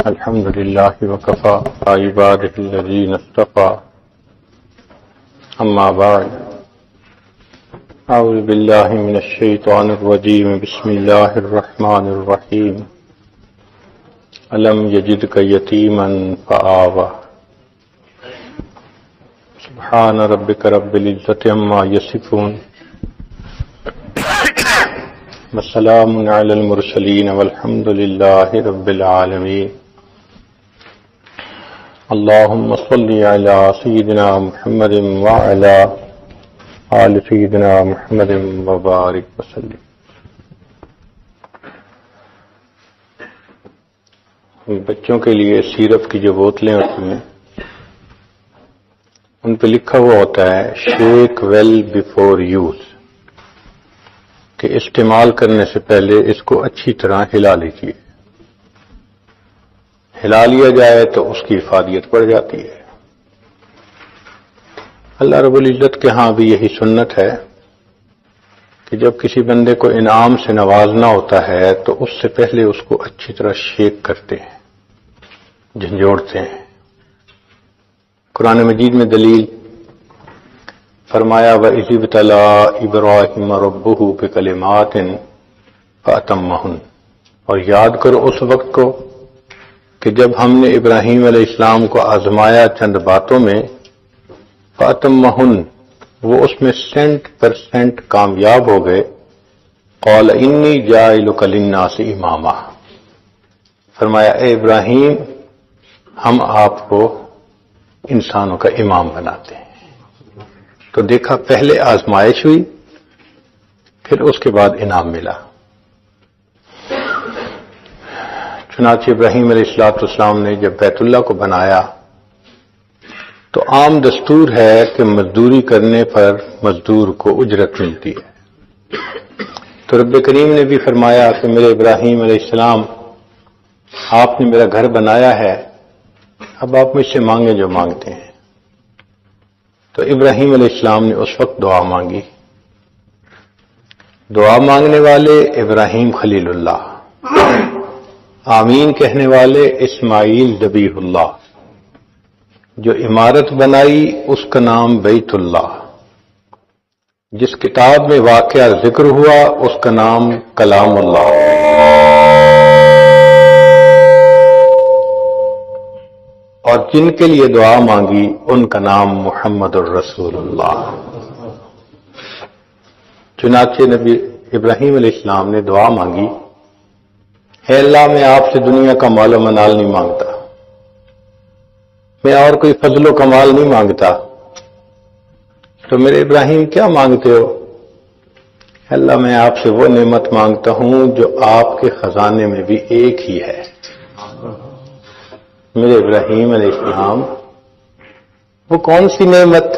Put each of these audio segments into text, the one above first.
الحمد لله وكفى عباده الذين اصطفى أما بعد أعوذ بالله من الشيطان الرجيم بسم الله الرحمن الرحيم ألم يجدك يتيما فآوى سبحان ربك رب العزة عما يصفون والسلام على المرسلين والحمد لله رب العالمين اللهم صل على سيدنا محمد وعلى آل سيدنا محمد وبارك وسلم. بچوں کے لیے سیرپ کی جو بوتلیں ہوتی ہیں ان پہ لکھا ہوا ہوتا ہے شیک ویل بیفور یوز، کہ استعمال کرنے سے پہلے اس کو اچھی طرح ہلا لیجیے. ہلا لیا جائے تو اس کی افادیت بڑھ جاتی ہے. اللہ رب العزت کے ہاں بھی یہی سنت ہے کہ جب کسی بندے کو انعام سے نوازنا ہوتا ہے تو اس سے پہلے اس کو اچھی طرح شیک کرتے ہیں، جھنجھوڑتے ہیں. قرآن مجید میں دلیل فرمایا وَإِذِ ابْتَلَىٰ إِبْرَاهِيمَ رَبُّهُ بِكَلِمَاتٍ فَأَتَمَّهُنَّ، اور یاد کرو اس وقت کو کہ جب ہم نے ابراہیم علیہ السلام کو آزمایا چند باتوں میں، فَأَتَمَّهُنَّ، وہ اس میں 100% کامیاب ہو گئے. قَالَ إِنِّي جَاعِلُكَ لِلنَّاسِ إِمَامًا، فرمایا اے ابراہیم ہم آپ کو انسانوں کا امام بناتے ہیں. تو دیکھا پہلے آزمائش ہوئی پھر اس کے بعد انعام ملا. چنانچہ ابراہیم علیہ السلام نے جب بیت اللہ کو بنایا تو عام دستور ہے کہ مزدوری کرنے پر مزدور کو اجرت ملتی ہے. تو رب کریم نے بھی فرمایا کہ میرے ابراہیم علیہ السلام آپ نے میرا گھر بنایا ہے، اب آپ مجھ سے مانگیں جو مانگتے ہیں. تو ابراہیم علیہ السلام نے اس وقت دعا مانگی. دعا مانگنے والے ابراہیم خلیل اللہ، آمین کہنے والے اسماعیل ذبیح اللہ، جو عمارت بنائی اس کا نام بیت اللہ، جس کتاب میں واقعہ ذکر ہوا اس کا نام کلام اللہ، اور جن کے لیے دعا مانگی ان کا نام محمد الرسول اللہ. چنانچہ نبی ابراہیم علیہ السلام نے دعا مانگی، اے اللہ میں آپ سے دنیا کا مال و منال نہیں مانگتا، میں اور کوئی فضل و کمال نہیں مانگتا، تو میرے ابراہیم کیا مانگتے ہو؟ اللہ میں آپ سے وہ نعمت مانگتا ہوں جو آپ کے خزانے میں بھی ایک ہی ہے. میرے ابراہیم علیہ السلام وہ کون سی نعمت؟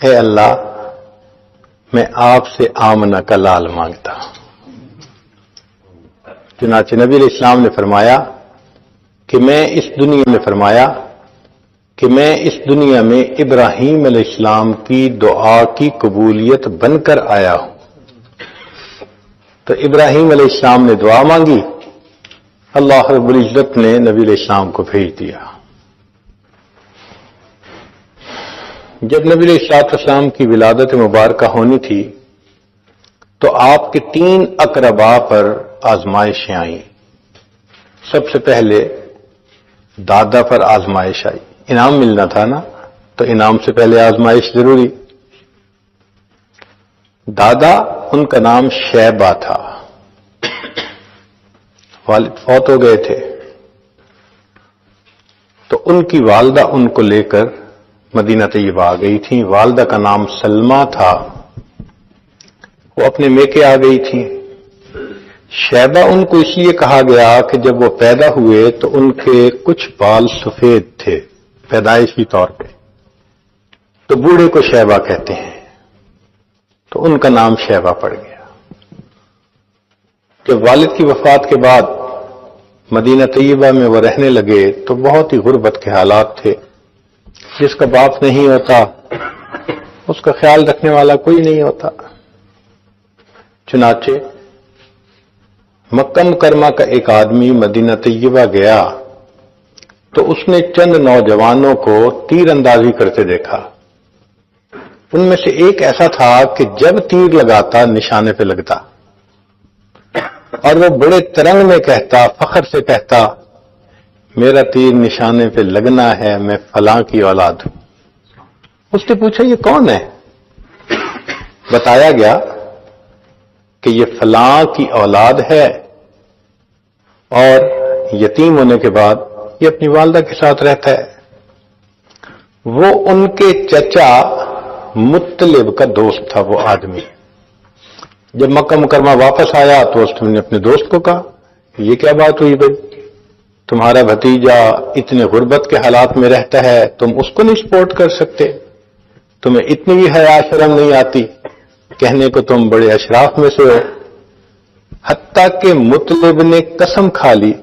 اے اللہ میں آپ سے آمنہ کا لال مانگتا ہوں. چنانچہ نبی علیہ السلام نے فرمایا کہ میں اس دنیا میں ابراہیم علیہ السلام کی دعا کی قبولیت بن کر آیا ہوں. تو ابراہیم علیہ السلام نے دعا مانگی، اللہ رب العزت نے نبی علیہ السلام کو بھیج دیا. جب نبی علیہ السلام کی ولادت مبارکہ ہونی تھی تو آپ کے 3 اقرباء پر آزمائشیں آئیں. سب سے پہلے دادا پر آزمائش آئی. انعام ملنا تھا نا، تو انعام سے پہلے آزمائش ضروری. دادا ان کا نام شیبہ تھا، والد فوت ہو گئے تھے، تو ان کی والدہ ان کو لے کر مدینہ طیبہ آ گئی تھیں. والدہ کا نام سلمہ تھا، وہ اپنے میکے آ گئی تھیں. شیبہ ان کو اس لیے کہا گیا کہ جب وہ پیدا ہوئے تو ان کے کچھ بال سفید تھے پیدائشی طور پہ، تو بوڑھے کو شیبہ کہتے ہیں، تو ان کا نام شیبہ پڑ گیا. جب والد کی وفات کے بعد مدینہ طیبہ میں وہ رہنے لگے تو بہت ہی غربت کے حالات تھے. جس کا باپ نہیں ہوتا اس کا خیال رکھنے والا کوئی نہیں ہوتا. چنانچہ مکہ مکرمہ کا ایک آدمی مدینہ طیبہ گیا تو اس نے چند نوجوانوں کو تیر اندازی کرتے دیکھا. ان میں سے ایک ایسا تھا کہ جب تیر لگاتا نشانے پہ لگتا، اور وہ بڑے ترنگ میں کہتا، فخر سے کہتا، میرا تیر نشانے پہ لگنا ہے، میں فلاں کی اولاد ہوں. اس نے پوچھا یہ کون ہے؟ بتایا گیا کہ یہ فلاں کی اولاد ہے، اور یتیم ہونے کے بعد یہ اپنی والدہ کے ساتھ رہتا ہے. وہ ان کے چچا مطلب کا دوست تھا وہ آدمی. جب مکہ مکرمہ واپس آیا تو اس نے اپنے دوست کو کہا یہ کیا بات ہوئی بھائی، تمہارا بھتیجا اتنے غربت کے حالات میں رہتا ہے، تم اس کو نہیں سپورٹ کر سکتے، تمہیں اتنی بھی حیا شرم نہیں آتی، کہنے کو تم بڑے اشراف میں سے ہو. حتیٰ کہ مطلب نے قسم کھا لی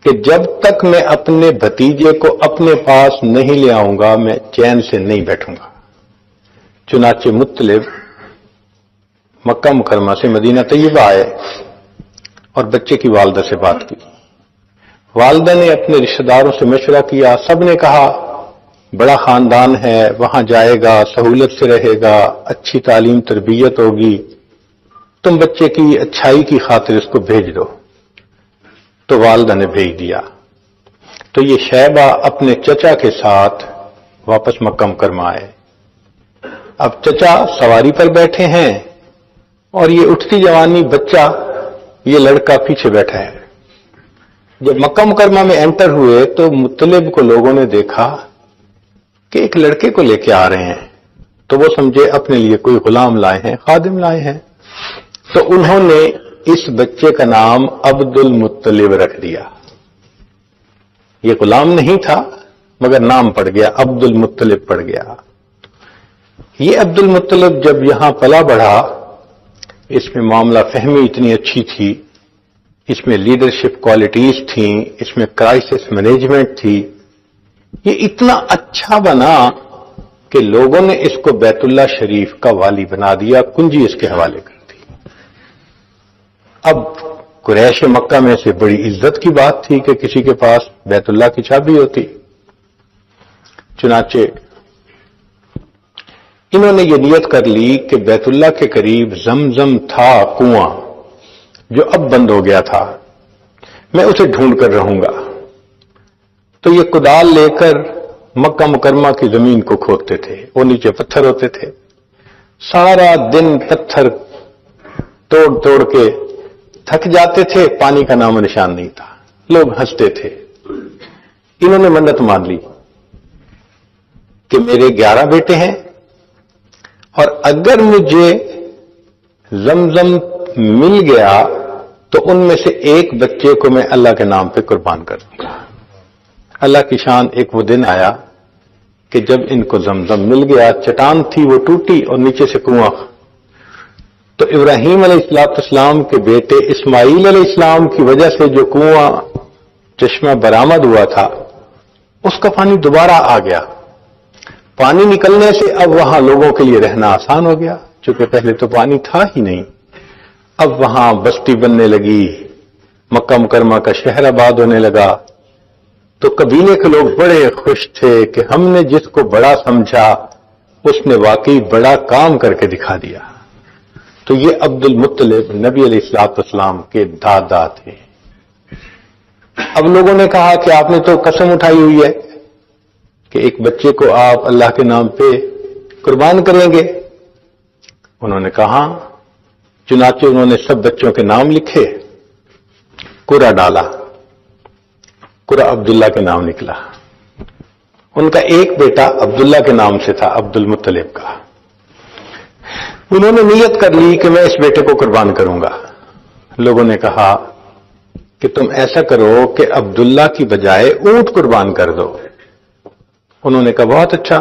کہ جب تک میں اپنے بھتیجے کو اپنے پاس نہیں لے آؤں گا میں چین سے نہیں بیٹھوں گا. چنانچہ مطلب مکہ مکرمہ سے مدینہ طیبہ آئے اور بچے کی والدہ سے بات کی. والدہ نے اپنے رشتہ داروں سے مشورہ کیا، سب نے کہا بڑا خاندان ہے، وہاں جائے گا، سہولت سے رہے گا، اچھی تعلیم تربیت ہوگی، تم بچے کی اچھائی کی خاطر اس کو بھیج دو. تو والدہ نے بھیج دیا. تو یہ شیبہ اپنے چچا کے ساتھ واپس مکہ مکرمہ آئے. اب چچا سواری پر بیٹھے ہیں اور یہ اٹھتی جوانی بچہ، یہ لڑکا پیچھے بیٹھا ہے. جب مکہ مکرمہ میں انٹر ہوئے تو مطلب کو لوگوں نے دیکھا کہ ایک لڑکے کو لے کے آ رہے ہیں، تو وہ سمجھے اپنے لیے کوئی غلام لائے ہیں، خادم لائے ہیں. تو انہوں نے اس بچے کا نام عبد المطلب رکھ دیا. یہ غلام نہیں تھا مگر نام پڑ گیا، عبد المطلب پڑ گیا. یہ عبد المطلب جب یہاں پلا بڑھا، اس میں معاملہ فہمی اتنی اچھی تھی، اس میں لیڈرشپ کوالٹیز تھیں، اس میں کرائسس مینجمنٹ تھی. یہ اتنا اچھا بنا کہ لوگوں نے اس کو بیت اللہ شریف کا والی بنا دیا، کنجی اس کے حوالے کر دی. اب قریش مکہ میں سے بڑی عزت کی بات تھی کہ کسی کے پاس بیت اللہ کی چابی ہوتی. چنانچہ انہوں نے یہ نیت کر لی کہ بیت اللہ کے قریب زمزم تھا کنواں جو اب بند ہو گیا تھا، میں اسے ڈھونڈ کر رہوں گا. تو یہ کدال لے کر مکہ مکرمہ کی زمین کو کھودتے تھے، وہ نیچے پتھر ہوتے تھے، سارا دن پتھر توڑ توڑ کے تھک جاتے تھے، پانی کا نام و نشان نہیں تھا. لوگ ہنستے تھے. انہوں نے منت مان لی کہ میرے 11 بیٹے ہیں اور اگر مجھے زمزم مل گیا تو ان میں سے ایک بچے کو میں اللہ کے نام پہ قربان کر دوں گا. اللہ کی شان ایک وہ دن آیا کہ جب ان کو زمزم مل گیا، چٹان تھی وہ ٹوٹی اور نیچے سے کنواں. تو ابراہیم علیہ السلام کے بیٹے اسماعیل علیہ السلام کی وجہ سے جو کنواں چشمہ برآمد ہوا تھا اس کا پانی دوبارہ آ گیا. پانی نکلنے سے اب وہاں لوگوں کے لیے رہنا آسان ہو گیا، چونکہ پہلے تو پانی تھا ہی نہیں. اب وہاں بستی بننے لگی، مکہ مکرمہ کا شہر آباد ہونے لگا. تو قبیلے کے لوگ بڑے خوش تھے کہ ہم نے جس کو بڑا سمجھا اس نے واقعی بڑا کام کر کے دکھا دیا. تو یہ عبد المطلب نبی علیہ السلام کے دادا تھے. اب لوگوں نے کہا کہ آپ نے تو قسم اٹھائی ہوئی ہے کہ ایک بچے کو آپ اللہ کے نام پہ قربان کریں گے. انہوں نے کہا. چنانچہ انہوں نے سب بچوں کے نام لکھے، قرہ ڈالا، قرہ عبداللہ کے نام نکلا. ان کا ایک بیٹا عبداللہ کے نام سے تھا، عبد المطلب کا. انہوں نے نیت کر لی کہ میں اس بیٹے کو قربان کروں گا. لوگوں نے کہا کہ تم ایسا کرو کہ عبداللہ کی بجائے اونٹ قربان کر دو. انہوں نے کہا بہت اچھا.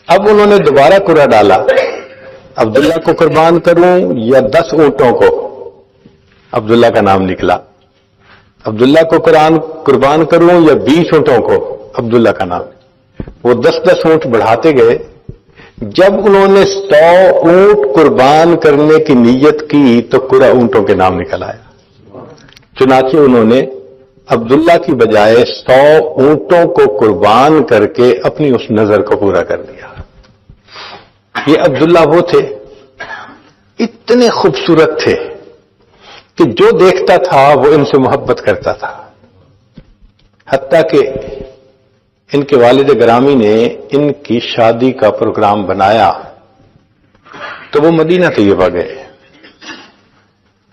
اب انہوں نے دوبارہ قرہ ڈالا، عبداللہ کو قربان کروں یا 10 اونٹوں کو. عبداللہ کا نام نکلا. عبداللہ کو قربان کروں یا 20 اونٹوں کو. عبداللہ کا نام. وہ 10 اونٹ بڑھاتے گئے. جب انہوں نے 100 اونٹ قربان کرنے کی نیت کی تو قرہ اونٹوں کے نام نکل آیا. چنانچہ انہوں نے عبداللہ کی بجائے 100 اونٹوں کو قربان کر کے اپنی اس نظر کو پورا کر دیا۔ یہ عبداللہ وہ تھے، اتنے خوبصورت تھے کہ جو دیکھتا تھا وہ ان سے محبت کرتا تھا، حتیٰ کہ ان کے والد گرامی نے ان کی شادی کا پروگرام بنایا تو وہ مدینہ طیبہ گئے۔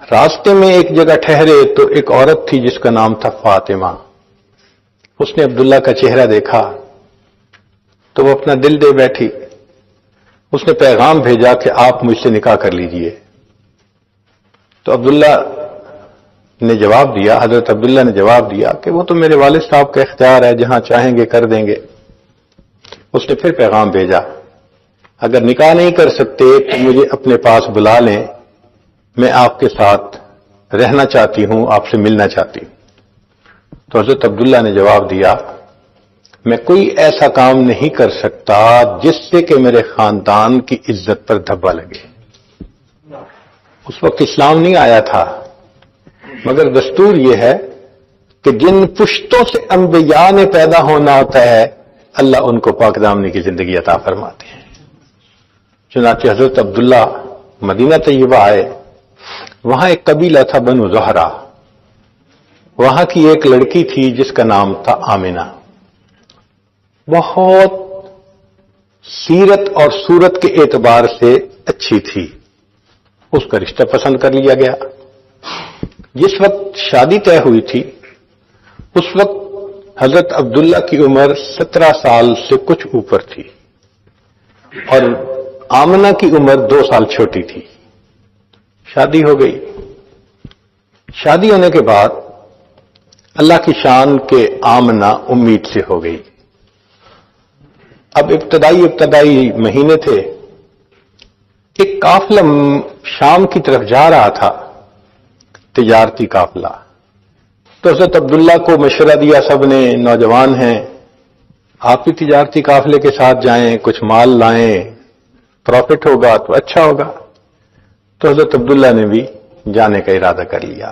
راستے میں ایک جگہ ٹھہرے تو ایک عورت تھی جس کا نام تھا فاطمہ۔ اس نے عبداللہ کا چہرہ دیکھا تو وہ اپنا دل دے بیٹھی۔ اس نے پیغام بھیجا کہ آپ مجھ سے نکاح کر لیجئے۔ تو عبداللہ نے جواب دیا، حضرت عبداللہ نے جواب دیا کہ وہ تو میرے والد صاحب کا اختیار ہے، جہاں چاہیں گے کر دیں گے۔ اس نے پھر پیغام بھیجا، اگر نکاح نہیں کر سکتے تو مجھے اپنے پاس بلا لیں، میں آپ کے ساتھ رہنا چاہتی ہوں، آپ سے ملنا چاہتی ہوں۔ تو حضرت عبداللہ نے جواب دیا، میں کوئی ایسا کام نہیں کر سکتا جس سے کہ میرے خاندان کی عزت پر دھبا لگے۔ اس وقت اسلام نہیں آیا تھا، مگر دستور یہ ہے کہ جن پشتوں سے انبیاء نے پیدا ہونا ہوتا ہے اللہ ان کو پاک دامنی کی زندگی عطا فرماتے ہیں۔ چنانچہ حضرت عبداللہ مدینہ طیبہ آئے، وہاں ایک قبیلہ تھا بنو زہرہ، وہاں کی ایک لڑکی تھی جس کا نام تھا آمنہ، بہت سیرت اور صورت کے اعتبار سے اچھی تھی۔ اس کا رشتہ پسند کر لیا گیا۔ جس وقت شادی طے ہوئی تھی اس وقت حضرت عبداللہ کی عمر 17 سال سے کچھ اوپر تھی اور آمنہ کی عمر 2 سال چھوٹی تھی۔ شادی ہو گئی۔ شادی ہونے کے بعد اللہ کی شان کے آمنہ امید سے ہو گئی۔ اب ابتدائی مہینے تھے، ایک قافلہ شام کی طرف جا رہا تھا، تجارتی قافلہ۔ تو حضرت عبداللہ کو مشورہ دیا سب نے، نوجوان ہیں، آپ بھی تجارتی قافلے کے ساتھ جائیں، کچھ مال لائیں، پروفٹ ہوگا تو اچھا ہوگا۔ تو حضرت عبداللہ نے بھی جانے کا ارادہ کر لیا۔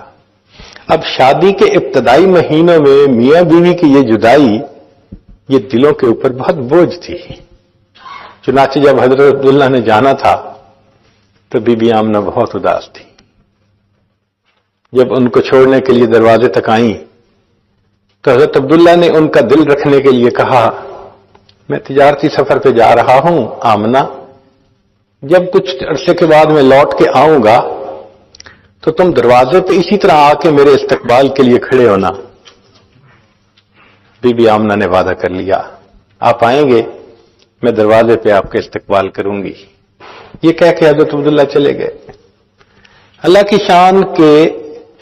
اب شادی کے ابتدائی مہینوں میں میاں بیوی کی یہ جدائی یہ دلوں کے اوپر بہت بوجھ تھی۔ چنانچہ جب حضرت عبداللہ نے جانا تھا تو بی بی آمنہ بہت اداس تھی۔ جب ان کو چھوڑنے کے لیے دروازے تک آئیں تو حضرت عبداللہ نے ان کا دل رکھنے کے لیے کہا، میں تجارتی سفر پہ جا رہا ہوں آمنہ، جب کچھ عرصے کے بعد میں لوٹ کے آؤں گا تو تم دروازے پہ اسی طرح آ کے میرے استقبال کے لیے کھڑے ہونا۔ بی بی آمنہ نے وعدہ کر لیا، آپ آئیں گے میں دروازے پہ آپ کا استقبال کروں گی۔ یہ کہہ کے حضرت عبداللہ چلے گئے۔ اللہ کی شان کے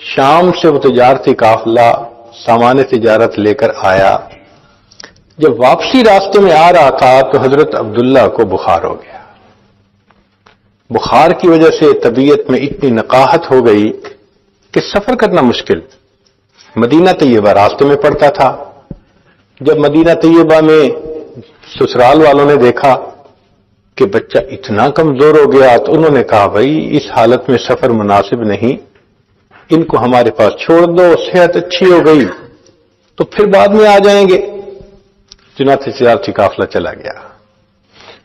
شام سے وہ تجارتی قافلہ سامان تجارت لے کر آیا۔ جب واپسی راستے میں آ رہا تھا تو حضرت عبداللہ کو بخار ہو گیا۔ بخار کی وجہ سے طبیعت میں اتنی نقاہت ہو گئی کہ سفر کرنا مشکل۔ مدینہ طیبہ راستے میں پڑتا تھا۔ جب مدینہ طیبہ میں سسرال والوں نے دیکھا کہ بچہ اتنا کمزور ہو گیا تو انہوں نے کہا، بھائی اس حالت میں سفر مناسب نہیں، ان کو ہمارے پاس چھوڑ دو، صحت اچھی ہو گئی تو پھر بعد میں آ جائیں گے۔ چنانچہ تجارتی قافلہ چلا گیا۔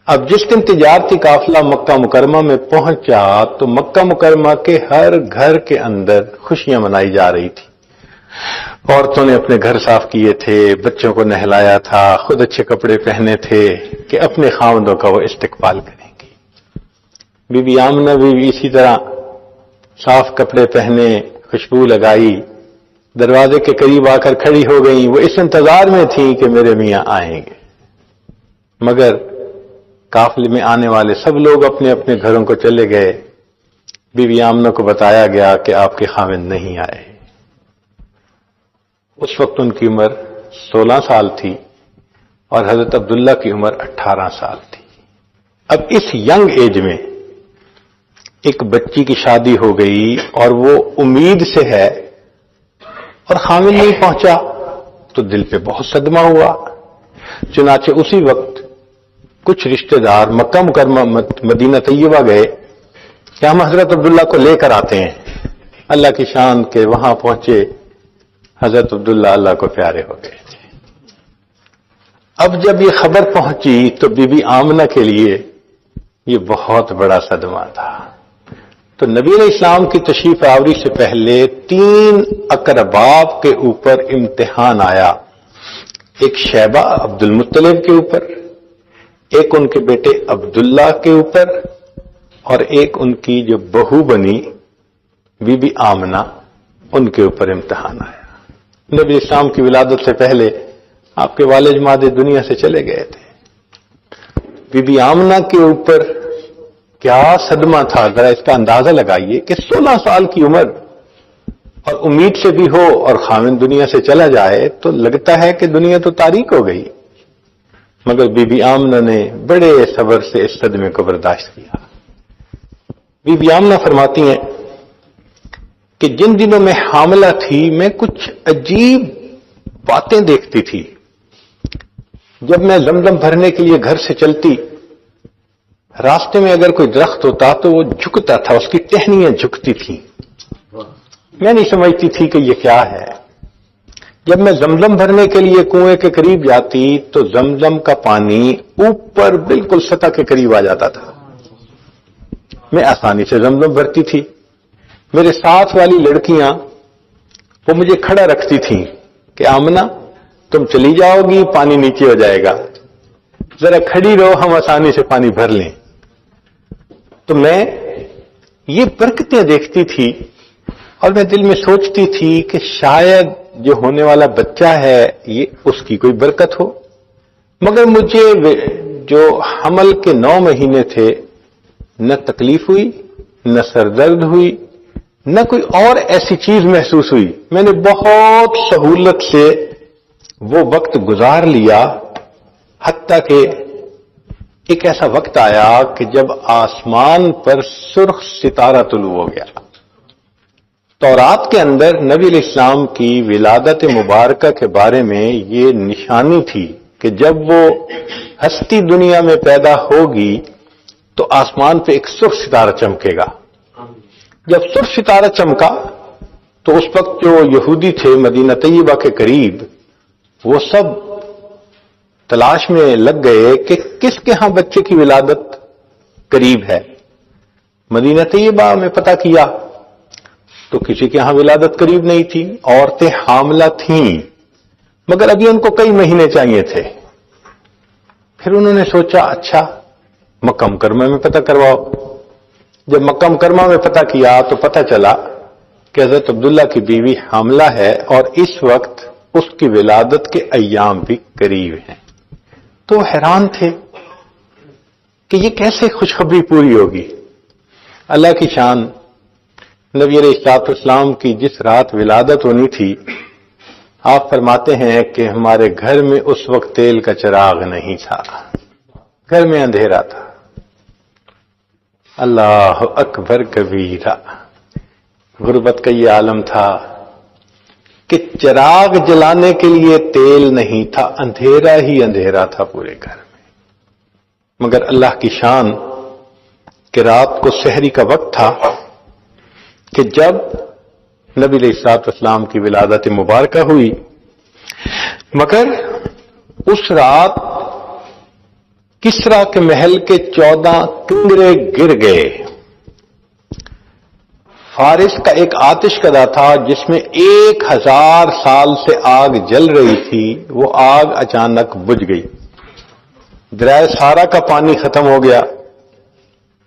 اب جس دن تجارتی قافلہ مکہ مکرمہ میں پہنچا تو مکہ مکرمہ کے ہر گھر کے اندر خوشیاں منائی جا رہی تھی۔ عورتوں نے اپنے گھر صاف کیے تھے، بچوں کو نہلایا تھا، خود اچھے کپڑے پہنے تھے کہ اپنے خاوندوں کا وہ استقبال کریں گے۔ بی بی آمنہ بھی اسی طرح صاف کپڑے پہنے، خوشبو لگائی، دروازے کے قریب آ کر کھڑی ہو گئیں۔ وہ اس انتظار میں تھیں کہ میرے میاں آئیں گے، مگر قافلے میں آنے والے سب لوگ اپنے اپنے گھروں کو چلے گئے۔ بی بی آمنہ کو بتایا گیا کہ آپ کے خاوند نہیں آئے۔ اس وقت ان کی عمر 16 سال تھی اور حضرت عبداللہ کی عمر 18 سال تھی۔ اب اس ینگ ایج میں ایک بچی کی شادی ہو گئی اور وہ امید سے ہے اور خاوند نہیں پہنچا تو دل پہ بہت صدمہ ہوا۔ چنانچہ اسی وقت کچھ رشتہ دار مکہ مکرمہ مدینہ طیبہ گئے کہ ہم حضرت عبداللہ کو لے کر آتے ہیں۔ اللہ کی شان کے وہاں پہنچے، حضرت عبداللہ اللہ کو پیارے ہو گئے تھے۔ اب جب یہ خبر پہنچی تو بی بی آمنہ کے لیے یہ بہت بڑا صدمہ تھا۔ تو نبی علیہ السلام کی تشریف آوری سے پہلے 3 اقرباب کے اوپر امتحان آیا، ایک شیبہ عبد المطلب کے اوپر، ایک ان کے بیٹے عبداللہ کے اوپر، اور ایک ان کی جو بہو بنی بی بی آمنہ ان کے اوپر امتحان آیا۔ نبی اسلام کی ولادت سے پہلے آپ کے والد ماجد دنیا سے چلے گئے تھے۔ بی بی آمنہ کے اوپر کیا صدمہ تھا، ذرا اس کا اندازہ لگائیے کہ 16 سال کی عمر اور امید سے بھی ہو اور خاوند دنیا سے چلا جائے تو لگتا ہے کہ دنیا تو تاریک ہو گئی، مگر بی بی آمنہ نے بڑے صبر سے اس صدمے کو برداشت کیا۔ بی بی آمنہ فرماتی ہیں کہ جن دنوں میں حاملہ تھی میں کچھ عجیب باتیں دیکھتی تھی۔ جب میں زمزم بھرنے کے لیے گھر سے چلتی، راستے میں اگر کوئی درخت ہوتا تو وہ جھکتا تھا، اس کی ٹہنیاں جھکتی تھیں۔ میں نہیں سمجھتی تھی کہ یہ کیا ہے۔ جب میں زمزم بھرنے کے لیے کنویں کے قریب جاتی تو زمزم کا پانی اوپر بالکل سطح کے قریب آ جاتا تھا۔ میں آسانی سے زمزم بھرتی تھی۔ میرے ساتھ والی لڑکیاں وہ مجھے کھڑا رکھتی تھیں کہ آمنہ تم چلی جاؤ گی، پانی نیچے ہو جائے گا، ذرا کھڑی رہو، ہم آسانی سے پانی بھر لیں۔ تو میں یہ برکتیں دیکھتی تھی اور میں دل میں سوچتی تھی کہ شاید جو ہونے والا بچہ ہے یہ اس کی کوئی برکت ہو، مگر مجھے جو حمل کے 9 مہینے تھے نہ تکلیف ہوئی، نہ سر درد ہوئی، نہ کوئی اور ایسی چیز محسوس ہوئی۔ میں نے بہت سہولت سے وہ وقت گزار لیا، حتیٰ کہ ایک ایسا وقت آیا کہ جب آسمان پر سرخ ستارہ طلوع ہو گیا۔ تورات کے اندر نبی علیہ السلام کی ولادت مبارکہ کے بارے میں یہ نشانی تھی کہ جب وہ ہستی دنیا میں پیدا ہوگی تو آسمان پہ ایک سرخ ستارہ چمکے گا۔ جب سرخ ستارہ چمکا تو اس وقت جو یہودی تھے مدینہ طیبہ کے قریب، وہ سب تلاش میں لگ گئے کہ کس کے ہاں بچے کی ولادت قریب ہے۔ مدینہ طیبہ میں پتہ کیا تو کسی کے ہاں ولادت قریب نہیں تھی، عورتیں حاملہ تھیں، مگر ابھی ان کو کئی مہینے چاہیے تھے۔ پھر انہوں نے سوچا اچھا مکہ مکرمہ میں پتہ کرواؤ۔ جب مکہ مکرمہ میں پتہ کیا تو پتہ چلا کہ حضرت عبداللہ کی بیوی حاملہ ہے اور اس وقت اس کی ولادت کے ایام بھی قریب ہیں۔ تو وہ حیران تھے کہ یہ کیسے خوشخبری پوری ہوگی۔ اللہ کی شان، نبی علیہ الصلوۃ والسلام کی جس رات ولادت ہونی تھی، آپ فرماتے ہیں کہ ہمارے گھر میں اس وقت تیل کا چراغ نہیں تھا، گھر میں اندھیرا تھا۔ اللہ اکبر کبیرہ، غربت کا یہ عالم تھا کہ چراغ جلانے کے لیے تیل نہیں تھا، اندھیرا ہی اندھیرا تھا پورے گھر میں۔ مگر اللہ کی شان کہ رات کو سحری کا وقت تھا کہ جب نبی علیہ الصلوۃ والسلام کی ولادت مبارکہ ہوئی، مگر اس رات کسریٰ کے محل کے 14 کنگرے گر گئے۔ فارس کا ایک آتش کدہ تھا جس میں 1000 سال سے آگ جل رہی تھی، وہ آگ اچانک بجھ گئی۔ دریائے سارا کا پانی ختم ہو گیا،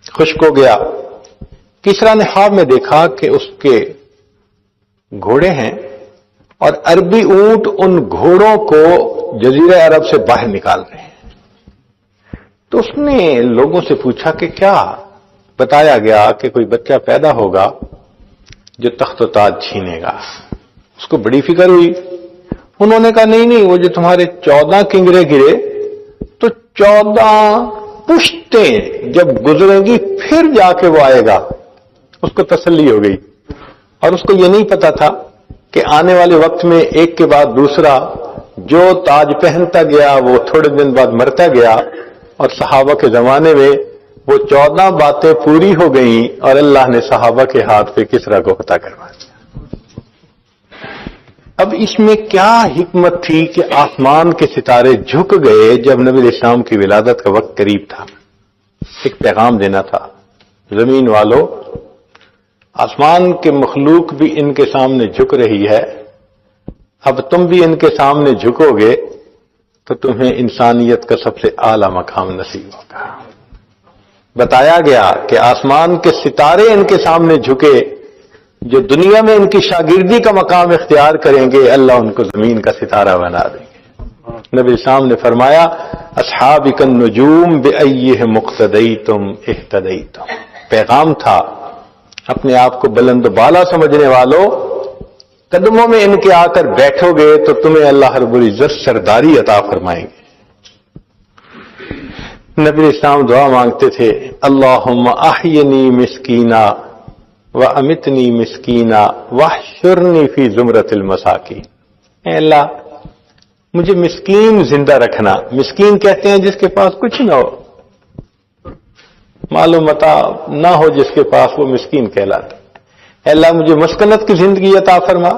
خشک ہو گیا۔ کسریٰ نے خواب میں دیکھا کہ اس کے گھوڑے ہیں اور عربی اونٹ ان گھوڑوں کو جزیرہ عرب سے باہر نکال رہے ہیں۔ تو اس نے لوگوں سے پوچھا کہ کیا؟ بتایا گیا کہ کوئی بچہ پیدا ہوگا جو تخت و تاج چھینے گا۔ اس کو بڑی فکر ہوئی۔ انہوں نے کہا نہیں، وہ جو تمہارے 14 کنگرے گرے تو 14 پشتیں جب گزریں گی پھر جا کے وہ آئے گا۔ اس کو تسلی ہو گئی، اور اس کو یہ نہیں پتا تھا کہ آنے والے وقت میں ایک کے بعد دوسرا جو تاج پہنتا گیا وہ تھوڑے دن بعد مرتا گیا، اور صحابہ کے زمانے میں وہ 14 باتیں پوری ہو گئیں اور اللہ نے صحابہ کے ہاتھ پہ کسریٰ کو فتح کروا دیا۔ اب اس میں کیا حکمت تھی کہ آسمان کے ستارے جھک گئے جب نبی علیہ السلام کی ولادت کا وقت قریب تھا؟ ایک پیغام دینا تھا، زمین والو، آسمان کے مخلوق بھی ان کے سامنے جھک رہی ہے، اب تم بھی ان کے سامنے جھکو گے تو تمہیں انسانیت کا سب سے اعلی مقام نصیب ہوگا۔ بتایا گیا کہ آسمان کے ستارے ان کے سامنے جھکے، جو دنیا میں ان کی شاگردی کا مقام اختیار کریں گے اللہ ان کو زمین کا ستارہ بنا دیں گے۔ نبی اسلام نے فرمایا اصحابک النجوم بأیہم اقتدیتم اہتدیتم، پیغام تھا اپنے آپ کو بلند و بالا سمجھنے والوں، قدموں میں ان کے آ کر بیٹھو گے تو تمہیں اللہ رب العزت سرداری عطا فرمائیں گے۔ نبی اسلام دعا مانگتے تھے اللہم احینی مسکینا وامتنی مسکینا واحشرنی فی زمرۃ المساکین، اے اللہ مجھے مسکین زندہ رکھنا۔ مسکین کہتے ہیں جس کے پاس کچھ نہ ہو، مال و متاع نہ ہو جس کے پاس، وہ مسکین کہلاتا ہے۔ اے اللہ مجھے مسکنت کی زندگی عطا فرما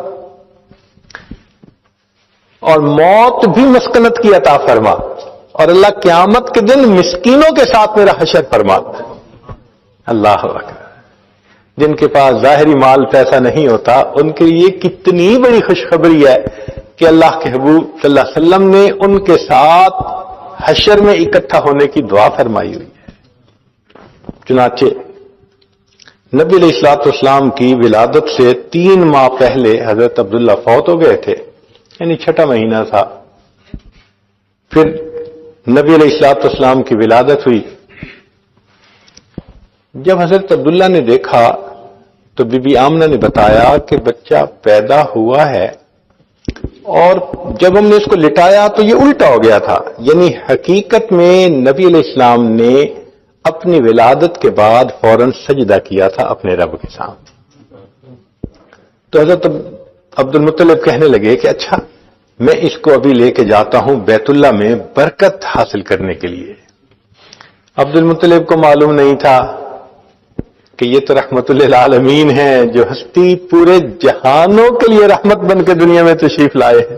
اور موت بھی مسکنت کی عطا فرما، اور اللہ قیامت کے دن مسکینوں کے ساتھ میرا حشر فرما۔ اللہ اکبر، جن کے پاس ظاہری مال پیسہ نہیں ہوتا ان کے لیے کتنی بڑی خوشخبری ہے کہ اللہ کے حبیب صلی اللہ علیہ وسلم نے ان کے ساتھ حشر میں اکٹھا ہونے کی دعا فرمائی ہوئی ہے۔ چنانچہ نبی علیہ الصلوۃ والسلام کی ولادت سے 3 ماہ پہلے حضرت عبداللہ فوت ہو گئے تھے، یعنی 6واں مہینہ تھا۔ پھر نبی علیہ الصلوۃ والسلام کی ولادت ہوئی۔ جب حضرت عبداللہ نے دیکھا تو بی بی آمنہ نے بتایا کہ بچہ پیدا ہوا ہے، اور جب ہم نے اس کو لٹایا تو یہ الٹا ہو گیا تھا، یعنی حقیقت میں نبی علیہ السلام نے اپنی ولادت کے بعد فوراً سجدہ کیا تھا اپنے رب کے سامنے۔ تو حضرت عبد المطلب کہنے لگے کہ اچھا میں اس کو ابھی لے کے جاتا ہوں بیت اللہ میں برکت حاصل کرنے کے لیے۔ عبد المطلب کو معلوم نہیں تھا کہ یہ تو رحمت للعالمین ہیں، جو ہستی پورے جہانوں کے لیے رحمت بن کے دنیا میں تشریف لائے ہیں۔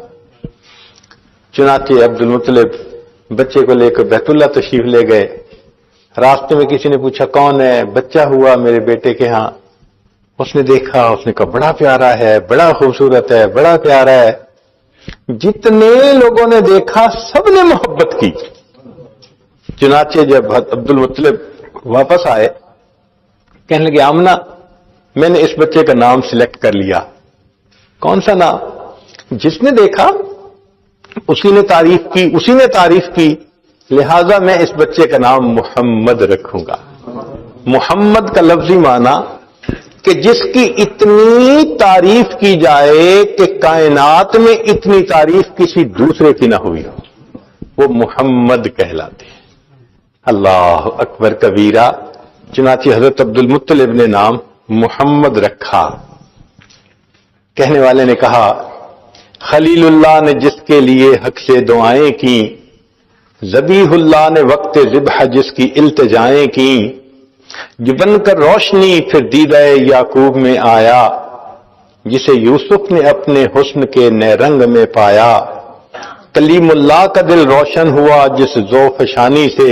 چنانچہ عبد المطلب بچے کو لے کر بیت اللہ تشریف لے گئے۔ راستے میں کسی نے پوچھا کون ہے؟ بچہ ہوا میرے بیٹے کے ہاں۔ اس نے دیکھا، اس نے کہا بڑا پیارا ہے، بڑا خوبصورت ہے، بڑا پیارا ہے۔ جتنے لوگوں نے دیکھا سب نے محبت کی۔ چنانچہ جب عبد المطلب واپس آئے کہنے لگے آمنہ میں نے اس بچے کا نام سلیکٹ کر لیا۔ کون سا نام؟ جس نے دیکھا اسی نے تعریف کی، لہذا میں اس بچے کا نام محمد رکھوں گا۔ محمد کا لفظی معنی کہ جس کی اتنی تعریف کی جائے کہ کائنات میں اتنی تعریف کسی دوسرے کی نہ ہوئی ہو، وہ محمد کہلاتے ہیں۔ اللہ اکبر کبیرہ۔ چنانچہ حضرت عبد المطلب نے نام محمد رکھا۔ کہنے والے نے کہا خلیل اللہ نے جس کے لیے حق سے دعائیں کی، ذبیح اللہ نے وقت ذبح جس کی التجائیں کی، جو بن کر روشنی پھر دیدہ یعقوب میں آیا، جسے یوسف نے اپنے حسن کے نئے رنگ میں پایا، کلیم اللہ کا دل روشن ہوا جس ذوق فشانی سے،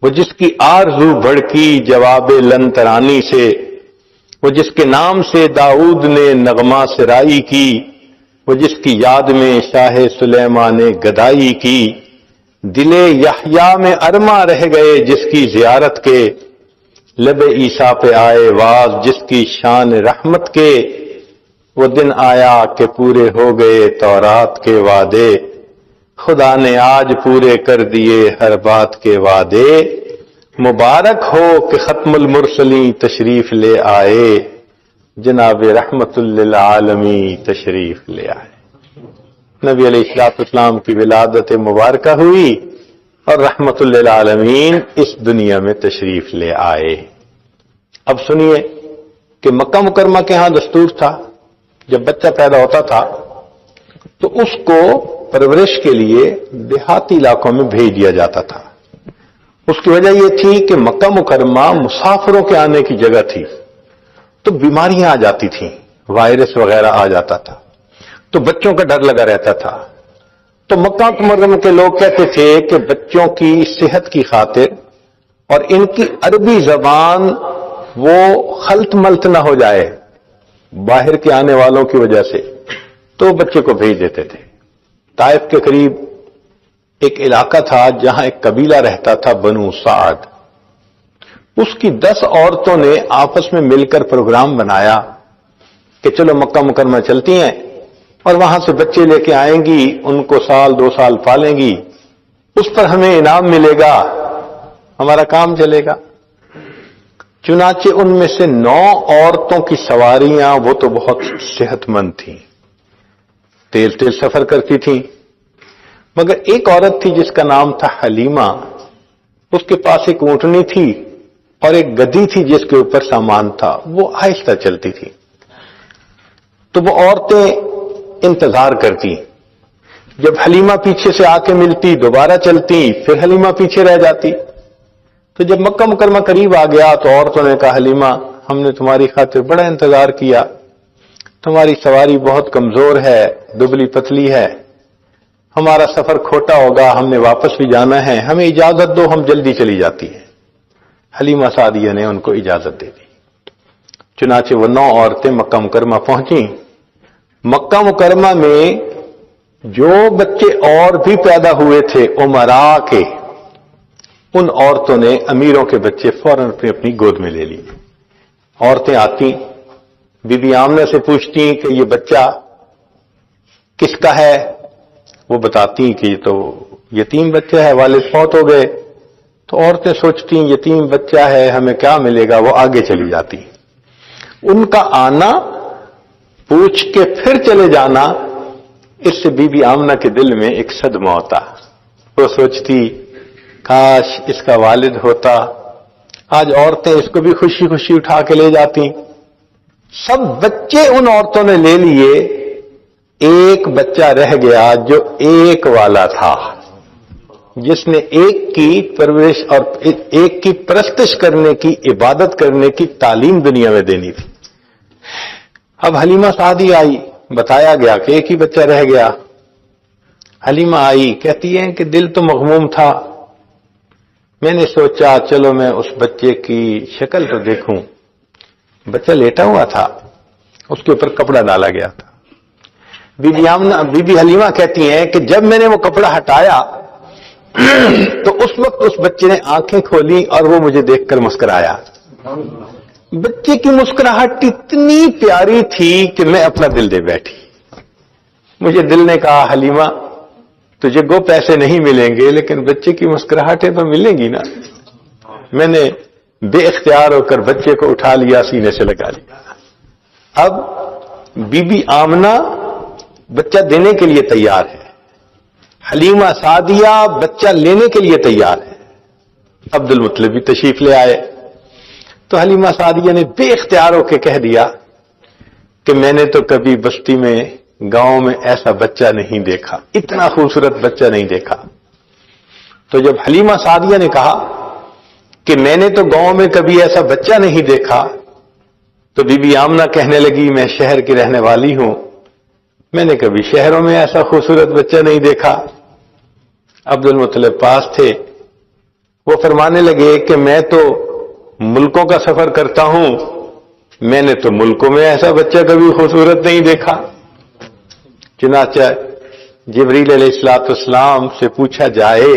وہ جس کی آرزو بڑکی جواب لن ترانی سے، وہ جس کے نام سے داؤد نے نغمہ سرائی کی، وہ جس کی یاد میں شاہ سلیمان نے گدائی کی، دل یحییٰ میں ارما رہ گئے جس کی زیارت کے، لب عیسیٰ پہ آئے واز جس کی شان رحمت کے، وہ دن آیا کہ پورے ہو گئے تورات کے وعدے، خدا نے آج پورے کر دیے ہر بات کے وعدے، مبارک ہو کہ ختم المرسلین تشریف لے آئے، جناب رحمت للعالمین تشریف لے آئے۔ نبی علیہ الصلوۃ والسلام کی ولادت مبارکہ ہوئی اور رحمت للعالمین اس دنیا میں تشریف لے آئے۔ اب سنیے کہ مکہ مکرمہ کے ہاں دستور تھا جب بچہ پیدا ہوتا تھا تو اس کو پرورش کے لیے دیہاتی علاقوں میں بھیج دیا جاتا تھا۔ اس کی وجہ یہ تھی کہ مکہ مکرمہ مسافروں کے آنے کی جگہ تھی، تو بیماریاں آ جاتی تھیں، وائرس وغیرہ آ جاتا تھا، تو بچوں کا ڈر لگا رہتا تھا. تو مکہ مکرمہ کے لوگ کہتے تھے کہ بچوں کی صحت کی خاطر اور ان کی عربی زبان وہ خلط ملط نہ ہو جائے باہر کے آنے والوں کی وجہ سے، تو بچے کو بھیج دیتے تھے. طائف کے قریب ایک علاقہ تھا جہاں ایک قبیلہ رہتا تھا بنو سعد. اس کی 10 عورتوں نے آپس میں مل کر پروگرام بنایا کہ چلو مکہ مکرمہ چلتی ہیں اور وہاں سے بچے لے کے آئیں گی، ان کو 1-2 سال پالیں گی، اس پر ہمیں انعام ملے گا، ہمارا کام چلے گا. چنانچہ ان میں سے 9 عورتوں کی سواریاں وہ تو بہت صحت مند تھیں، تیز سفر کرتی تھیں، مگر ایک عورت تھی جس کا نام تھا حلیمہ. اس کے پاس ایک اونٹنی تھی اور ایک گدی تھی جس کے اوپر سامان تھا، وہ آہستہ چلتی تھی. تو وہ عورتیں انتظار کرتی، جب حلیمہ پیچھے سے آ کے ملتی دوبارہ چلتی، پھر حلیمہ پیچھے رہ جاتی. تو جب مکہ مکرمہ قریب آ گیا تو عورتوں نے کہا حلیمہ ہم نے تمہاری خاطر بڑا انتظار کیا، تمہاری سواری بہت کمزور ہے، دبلی پتلی ہے، ہمارا سفر کھوٹا ہوگا، ہم نے واپس بھی جانا ہے، ہمیں اجازت دو، ہم جلدی چلی جاتی ہیں. حلیمہ سعدیہ نے ان کو اجازت دے دی. چنانچہ وہ 9 عورتیں مکہ مکرمہ پہنچیں. مکہ مکرمہ میں جو بچے اور بھی پیدا ہوئے تھے امراء کے، ان عورتوں نے امیروں کے بچے فوراً اپنی گود میں لے لی. عورتیں آتی، بی بی آمنہ سے پوچھتی کہ یہ بچہ کس کا ہے؟ وہ بتاتی کہ یہ تو یتیم بچہ ہے، والد فوت ہو گئے. تو عورتیں سوچتی یتیم بچہ ہے، ہمیں کیا ملے گا، وہ آگے چلی جاتی. ان کا آنا، پوچھ کے پھر چلے جانا، اس سے بی بی آمنہ کے دل میں ایک صدمہ ہوتا. وہ سوچتی کاش اس کا والد ہوتا. آج عورتیں اس کو بھی خوشی خوشی اٹھا کے لے جاتی. سب بچے ان عورتوں نے لے لیے، ایک بچہ رہ گیا جو ایک والا تھا، جس نے ایک کی پرورش اور ایک کی پرستش کرنے کی، عبادت کرنے کی تعلیم دنیا میں دینی تھی. اب حلیمہ سعدی آئی، بتایا گیا کہ ایک ہی بچہ رہ گیا. حلیمہ آئی، کہتی ہیں کہ دل تو مغموم تھا، میں نے سوچا چلو میں اس بچے کی شکل تو دیکھوں. بچہ لیٹا ہوا تھا، اس کے اوپر کپڑا ڈالا گیا تھا. بی بی حلیمہ کہتی ہیں کہ جب میں نے وہ کپڑا ہٹایا تو اس وقت اس بچے نے آنکھیں کھولی اور وہ مجھے دیکھ کر مسکرایا. بچے کی مسکراہٹ اتنی پیاری تھی کہ میں اپنا دل دے بیٹھی. مجھے دل نے کہا حلیمہ تجھے گو پیسے نہیں ملیں گے لیکن بچے کی مسکراہٹیں تو ملیں گی نا. میں نے بے اختیار ہو کر بچے کو اٹھا لیا، سینے سے لگا لیا. اب بی بی آمنہ بچہ دینے کے لیے تیار ہے، حلیمہ سعدیہ بچہ لینے کے لیے تیار ہے. عبد المطلب بھی تشریف لے آئے. تو حلیمہ سعدیہ نے بے اختیار ہو کے کہہ دیا کہ میں نے تو کبھی بستی میں، گاؤں میں ایسا بچہ نہیں دیکھا، اتنا خوبصورت بچہ نہیں دیکھا. تو جب حلیمہ سعدیہ نے کہا کہ میں نے تو گاؤں میں کبھی ایسا بچہ نہیں دیکھا، تو بی بی آمنہ کہنے لگی میں شہر کی رہنے والی ہوں، میں نے کبھی شہروں میں ایسا خوبصورت بچہ نہیں دیکھا. عبد المطلب پاس تھے، وہ فرمانے لگے کہ میں تو ملکوں کا سفر کرتا ہوں، میں نے تو ملکوں میں ایسا بچہ کبھی خوبصورت نہیں دیکھا. چنانچہ جبریل علیہ السلام سے پوچھا جائے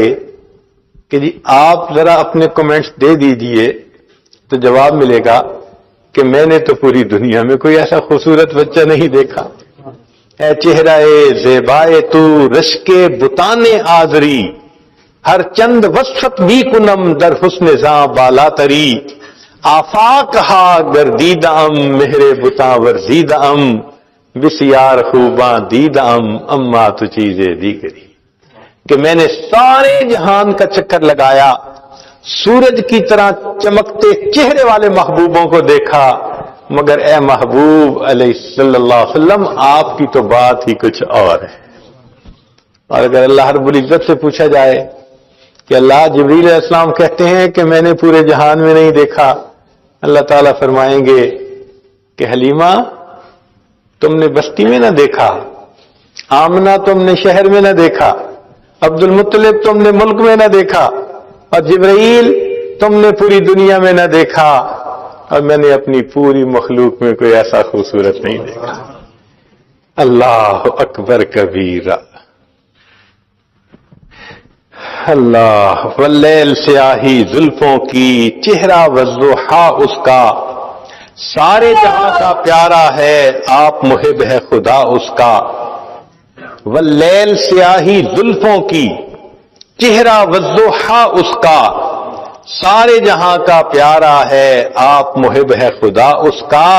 کہ جی آپ ذرا اپنے کمنٹس دے دیجئے، تو جواب ملے گا کہ میں نے تو پوری دنیا میں کوئی ایسا خوبصورت بچہ نہیں دیکھا. اے چہرہ زیبائے تو رشک بتان آزری، ہر چند وصفت بھی کنم در حسن زاں بالا تری، آفاق ہا گردیدہ ام مہر بتا ورزیدہ ام، بسیار خوباں دیدہ ام اما تو چیزیں دیگری. کہ میں نے سارے جہان کا چکر لگایا، سورج کی طرح چمکتے چہرے والے محبوبوں کو دیکھا، مگر اے محبوب علیہ صلی اللہ علیہ وسلم آپ کی تو بات ہی کچھ اور ہے. اور اگر اللہ رب العزت سے پوچھا جائے کہ اللہ جبریل علیہ السلام کہتے ہیں کہ میں نے پورے جہان میں نہیں دیکھا، اللہ تعالیٰ فرمائیں گے کہ حلیمہ تم نے بستی میں نہ دیکھا، آمنہ تم نے شہر میں نہ دیکھا، عبد المطلب تم نے ملک میں نہ دیکھا، اور جبرائیل تم نے پوری دنیا میں نہ دیکھا، اور میں نے اپنی پوری مخلوق میں کوئی ایسا خوبصورت نہیں دیکھا۔ اللہ اکبر کبیرہ۔ اللہ واللیل سیاہی زلفوں کی، چہرہ والضحیٰ اس کا، سارے جہاں کا پیارا ہے، آپ محب ہے خدا اس کا۔ واللیل سیاہی زلفوں کی، چہرہ والضحیٰ اس کا، سارے جہاں کا پیارا ہے، آپ محب ہے خدا اس کا۔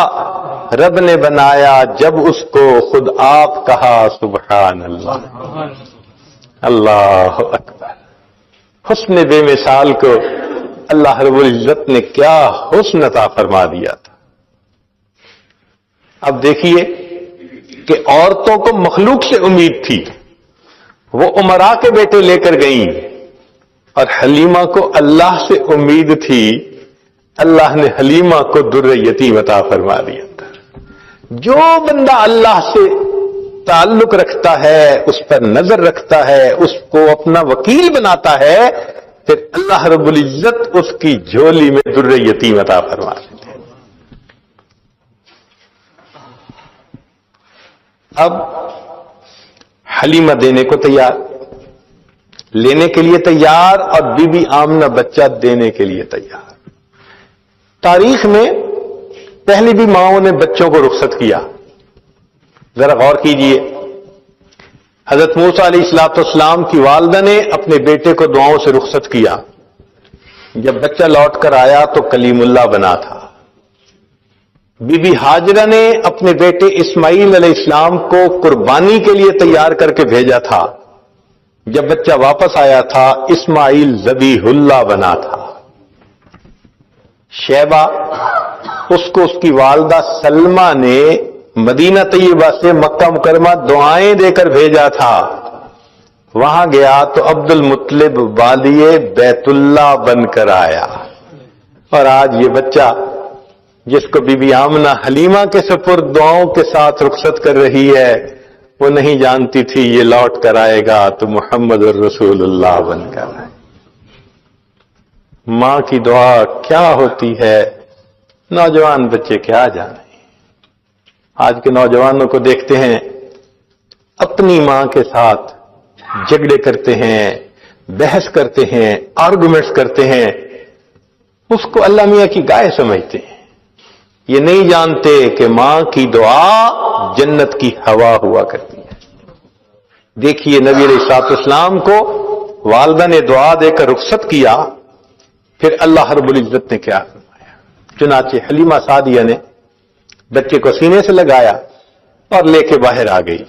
رب نے بنایا جب اس کو، خود آپ کہا سبحان اللہ۔ اللہ اکبر۔ حسن بے مثال کو اللہ رب العزت نے کیا حسن عطا فرما دیا تھا۔ اب دیکھیے کہ عورتوں کو مخلوق سے امید تھی، وہ امراء کے بیٹے لے کر گئیں، اور حلیمہ کو اللہ سے امید تھی، اللہ نے حلیمہ کو در یتیم عطا فرما دیا تھا۔ جو بندہ اللہ سے تعلق رکھتا ہے، اس پر نظر رکھتا ہے، اس کو اپنا وکیل بناتا ہے، پھر اللہ رب العزت اس کی جھولی میں در یتیم عطا فرما دیتے ہیں۔ اب حلیمہ دینے کو تیار، لینے کے لیے تیار، اور بی بی آمنہ بچہ دینے کے لیے تیار۔ تاریخ میں پہلی بھی ماؤں نے بچوں کو رخصت کیا۔ ذرا غور کیجئے، حضرت موسیٰ علیہ السلام کی والدہ نے اپنے بیٹے کو دعاؤں سے رخصت کیا۔ جب بچہ لوٹ کر آیا تو کلیم اللہ بنا تھا۔ بی بی ہاجرہ نے اپنے بیٹے اسماعیل علیہ السلام کو قربانی کے لیے تیار کر کے بھیجا تھا۔ جب بچہ واپس آیا تھا اسماعیل ذبیح اللہ بنا تھا۔ شیبہ، اس کو اس کی والدہ سلمہ نے مدینہ طیبہ سے مکہ مکرمہ دعائیں دے کر بھیجا تھا۔ وہاں گیا تو عبد المطلب والی بیت اللہ بن کر آیا، اور آج یہ بچہ جس کو بی بی آمنہ حلیمہ کے سپرد دعاؤں کے ساتھ رخصت کر رہی ہے، وہ نہیں جانتی تھی یہ لوٹ کر آئے گا تو محمد الرسول اللہ بن کر آئے۔ ماں کی دعا کیا ہوتی ہے، نوجوان بچے کیا جانے۔ آج کے نوجوانوں کو دیکھتے ہیں، اپنی ماں کے ساتھ جھگڑے کرتے ہیں، بحث کرتے ہیں، آرگومنٹس کرتے ہیں، اس کو اللہ میاں کی گائے سمجھتے ہیں۔ یہ نہیں جانتے کہ ماں کی دعا جنت کی ہوا ہوا کرتی ہے۔ دیکھیے نبی علیہ الصلوۃ والسلام کو والدہ نے دعا دے کر رخصت کیا، پھر اللہ رب العزت نے کیا فرمایا۔ چنانچہ حلیمہ سعدیہ نے بچے کو سینے سے لگایا اور لے کے باہر آ گئی۔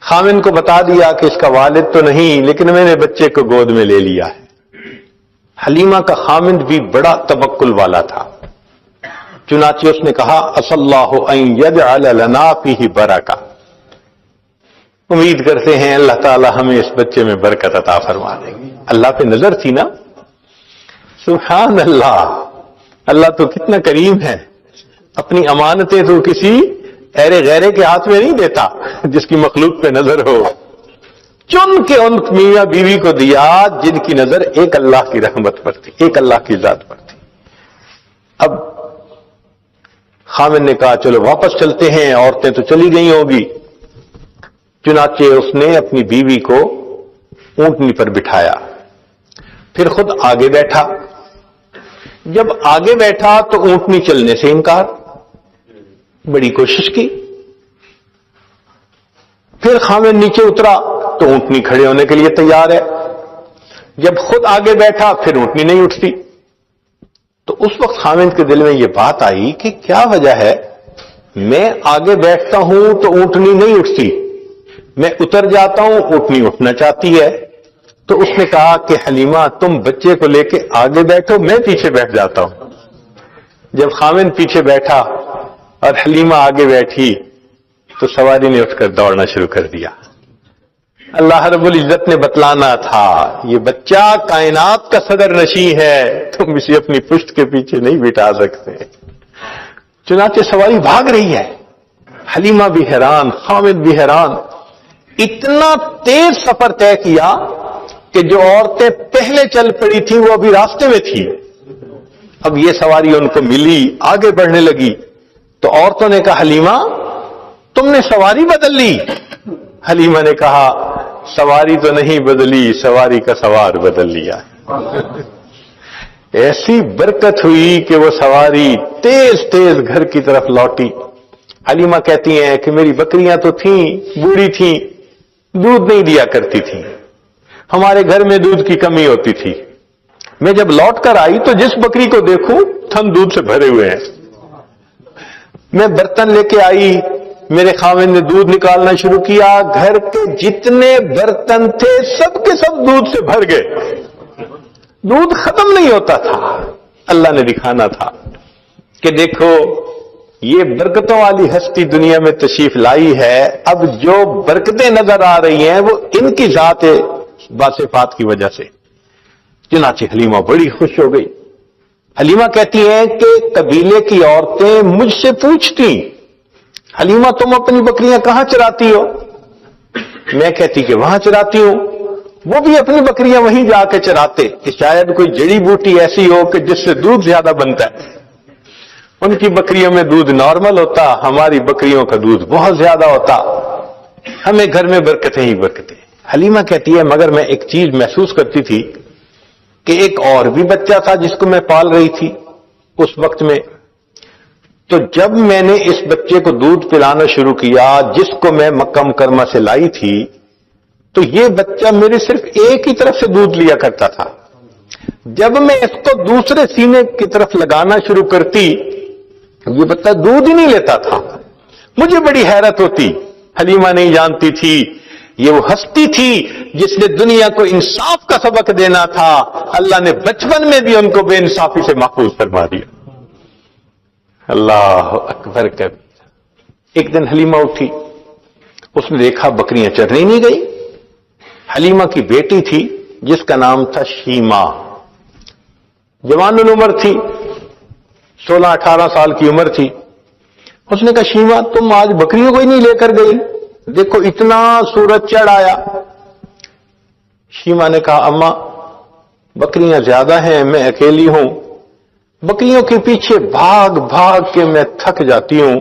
خامن کو بتا دیا کہ اس کا والد تو نہیں، لیکن میں نے بچے کو گود میں لے لیا ہے۔ حلیمہ کا خامند بھی بڑا توکل والا تھا، چنانچہ اس نے کہا اص اللہ ان یجعل لنا فیہ برکہ، امید کرتے ہیں اللہ تعالی ہمیں اس بچے میں برکت عطا فرما دے گی۔ اللہ پہ نظر تھی نا، سبحان اللہ، اللہ تو کتنا کریم ہے، اپنی امانتیں تو کسی ایرے غیرے کے ہاتھ میں نہیں دیتا جس کی مخلوق پہ نظر ہو، چن کے ان میاں بیوی کو دیا جن کی نظر ایک اللہ کی رحمت پر تھی، ایک اللہ کی ذات پر تھی۔ اب خامن نے کہا چلو واپس چلتے ہیں، عورتیں تو چلی گئی ہوگی۔ چنانچہ اس نے اپنی بیوی کو اونٹنی پر بٹھایا، پھر خود آگے بیٹھا۔ جب آگے بیٹھا تو اونٹنی چلنے سے انکار، بڑی کوشش کی۔ پھر خامن نیچے اترا تو اونٹنی کھڑے ہونے کے لیے تیار ہے۔ جب خود آگے بیٹھا پھر اونٹنی نہیں اٹھتی۔ تو اس وقت خامن کے دل میں یہ بات آئی کہ کیا وجہ ہے، میں آگے بیٹھتا ہوں تو اونٹنی نہیں اٹھتی، میں اتر جاتا ہوں اونٹنی اٹھنا چاہتی ہے۔ تو اس نے کہا کہ حلیمہ تم بچے کو لے کے آگے بیٹھو، میں پیچھے بیٹھ جاتا ہوں۔ جب خامن پیچھے بیٹھا اور حلیمہ آگے بیٹھی تو سواری نے اٹھ کر دوڑنا شروع کر دیا۔ اللہ رب العزت نے بتلانا تھا یہ بچہ کائنات کا صدر نشیں ہے، تم اسے اپنی پشت کے پیچھے نہیں بٹھا سکتے۔ چنانچہ سواری بھاگ رہی ہے، حلیمہ بھی حیران، خامد بھی حیران۔ اتنا تیز سفر طے کیا کہ جو عورتیں پہلے چل پڑی تھیں وہ ابھی راستے میں تھی. اب یہ سواری ان کو ملی, آگے بڑھنے لگی تو عورتوں نے کہا حلیمہ تم نے سواری بدل لی. حلیمہ نے کہا سواری تو نہیں بدلی, سواری کا سوار بدل لیا. ایسی برکت ہوئی کہ وہ سواری تیز تیز گھر کی طرف لوٹی. حلیمہ کہتی ہیں کہ میری بکریاں تو تھیں, بوڑھی تھیں, دودھ نہیں دیا کرتی تھیں, ہمارے گھر میں دودھ کی کمی ہوتی تھی. میں جب لوٹ کر آئی تو جس بکری کو دیکھوں تھن دودھ سے بھرے ہوئے ہیں. میں برتن لے کے آئی, میرے خاوند نے دودھ نکالنا شروع کیا, گھر کے جتنے برتن تھے سب کے سب دودھ سے بھر گئے. دودھ ختم نہیں ہوتا تھا. اللہ نے دکھانا تھا کہ دیکھو یہ برکتوں والی ہستی دنیا میں تشریف لائی ہے. اب جو برکتیں نظر آ رہی ہیں وہ ان کی ذات باصفات کی وجہ سے. چنانچہ حلیمہ بڑی خوش ہو گئی. حلیمہ کہتی ہیں کہ قبیلے کی عورتیں مجھ سے پوچھتی حلیمہ تم اپنی بکریاں کہاں چراتی ہو؟ میں کہتی کہ وہاں چراتی ہوں. وہ بھی اپنی بکریاں وہیں جا کے چراتے کہ شاید کوئی جڑی بوٹی ایسی ہو کہ جس سے دودھ زیادہ بنتا ہے. ان کی بکریوں میں دودھ نارمل ہوتا, ہماری بکریوں کا دودھ بہت زیادہ ہوتا, ہمیں گھر میں برکتیں ہی برکتیں. حلیمہ کہتی ہے مگر میں ایک چیز محسوس کرتی تھی کہ ایک اور بھی بچہ تھا جس کو میں پال رہی تھی اس وقت میں. تو جب میں نے اس بچے کو دودھ پلانا شروع کیا جس کو میں مکہ مکرمہ سے لائی تھی, تو یہ بچہ میرے صرف ایک ہی طرف سے دودھ لیا کرتا تھا. جب میں اس کو دوسرے سینے کی طرف لگانا شروع کرتی یہ بچہ دودھ ہی نہیں لیتا تھا. مجھے بڑی حیرت ہوتی. حلیمہ نہیں جانتی تھی یہ وہ ہستی تھی جس نے دنیا کو انصاف کا سبق دینا تھا. اللہ نے بچپن میں بھی ان کو بے انصافی سے محفوظ فرما دیا. اللہ اکبر کبیر. ایک دن حلیمہ اٹھی, اس نے دیکھا بکریاں چرنے نہیں گئی. حلیمہ کی بیٹی تھی جس کا نام تھا شیما, جوان العمر تھی, 16-18 سال کی عمر تھی. اس نے کہا شیما تم آج بکریوں کو ہی نہیں لے کر گئی, دیکھو اتنا سورج چڑھ آیا. شیما نے کہا اماں بکریاں زیادہ ہیں, میں اکیلی ہوں, بکریوں کے پیچھے بھاگ بھاگ کے میں تھک جاتی ہوں,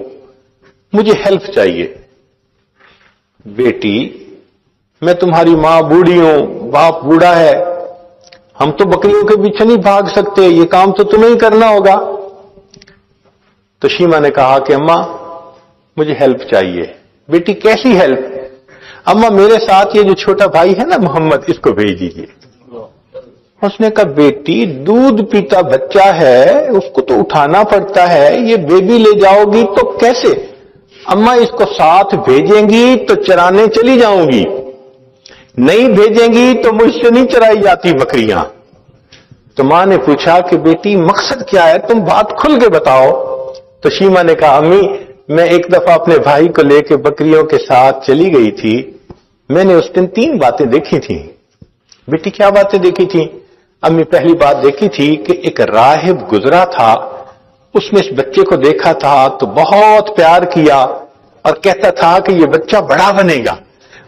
مجھے ہیلپ چاہیے. بیٹی میں تمہاری ماں بوڑھی ہوں, باپ بوڑھا ہے, ہم تو بکریوں کے پیچھے نہیں بھاگ سکتے, یہ کام تو تمہیں ہی کرنا ہوگا. تو شیما نے کہا کہ اماں مجھے ہیلپ چاہیے. بیٹی کیسی ہیلپ؟ اماں میرے ساتھ یہ جو چھوٹا بھائی ہے نا محمد, اس کو بھیج دیجیے. اس نے کہا بیٹی دودھ پیتا بچہ ہے, اس کو تو اٹھانا پڑتا ہے, یہ بیبی لے جاؤ گی تو کیسے؟ اماں اس کو ساتھ بھیجیں گی تو چرانے چلی جاؤں گی, نہیں بھیجیں گی تو مجھ سے نہیں چرائی جاتی بکریاں. تو ماں نے پوچھا کہ بیٹی مقصد کیا ہے, تم بات کھل کے بتاؤ. تو شیما نے کہا امی میں ایک دفعہ اپنے بھائی کو لے کے بکریوں کے ساتھ چلی گئی تھی, میں نے اس دن 3 باتیں دیکھی تھیں. بیٹی کیا باتیں دیکھی تھیں؟ امی پہلی بات دیکھی تھی کہ ایک راہب گزرا تھا, اس نے اس بچے کو دیکھا تھا تو بہت پیار کیا اور کہتا تھا کہ یہ بچہ بڑا بنے گا.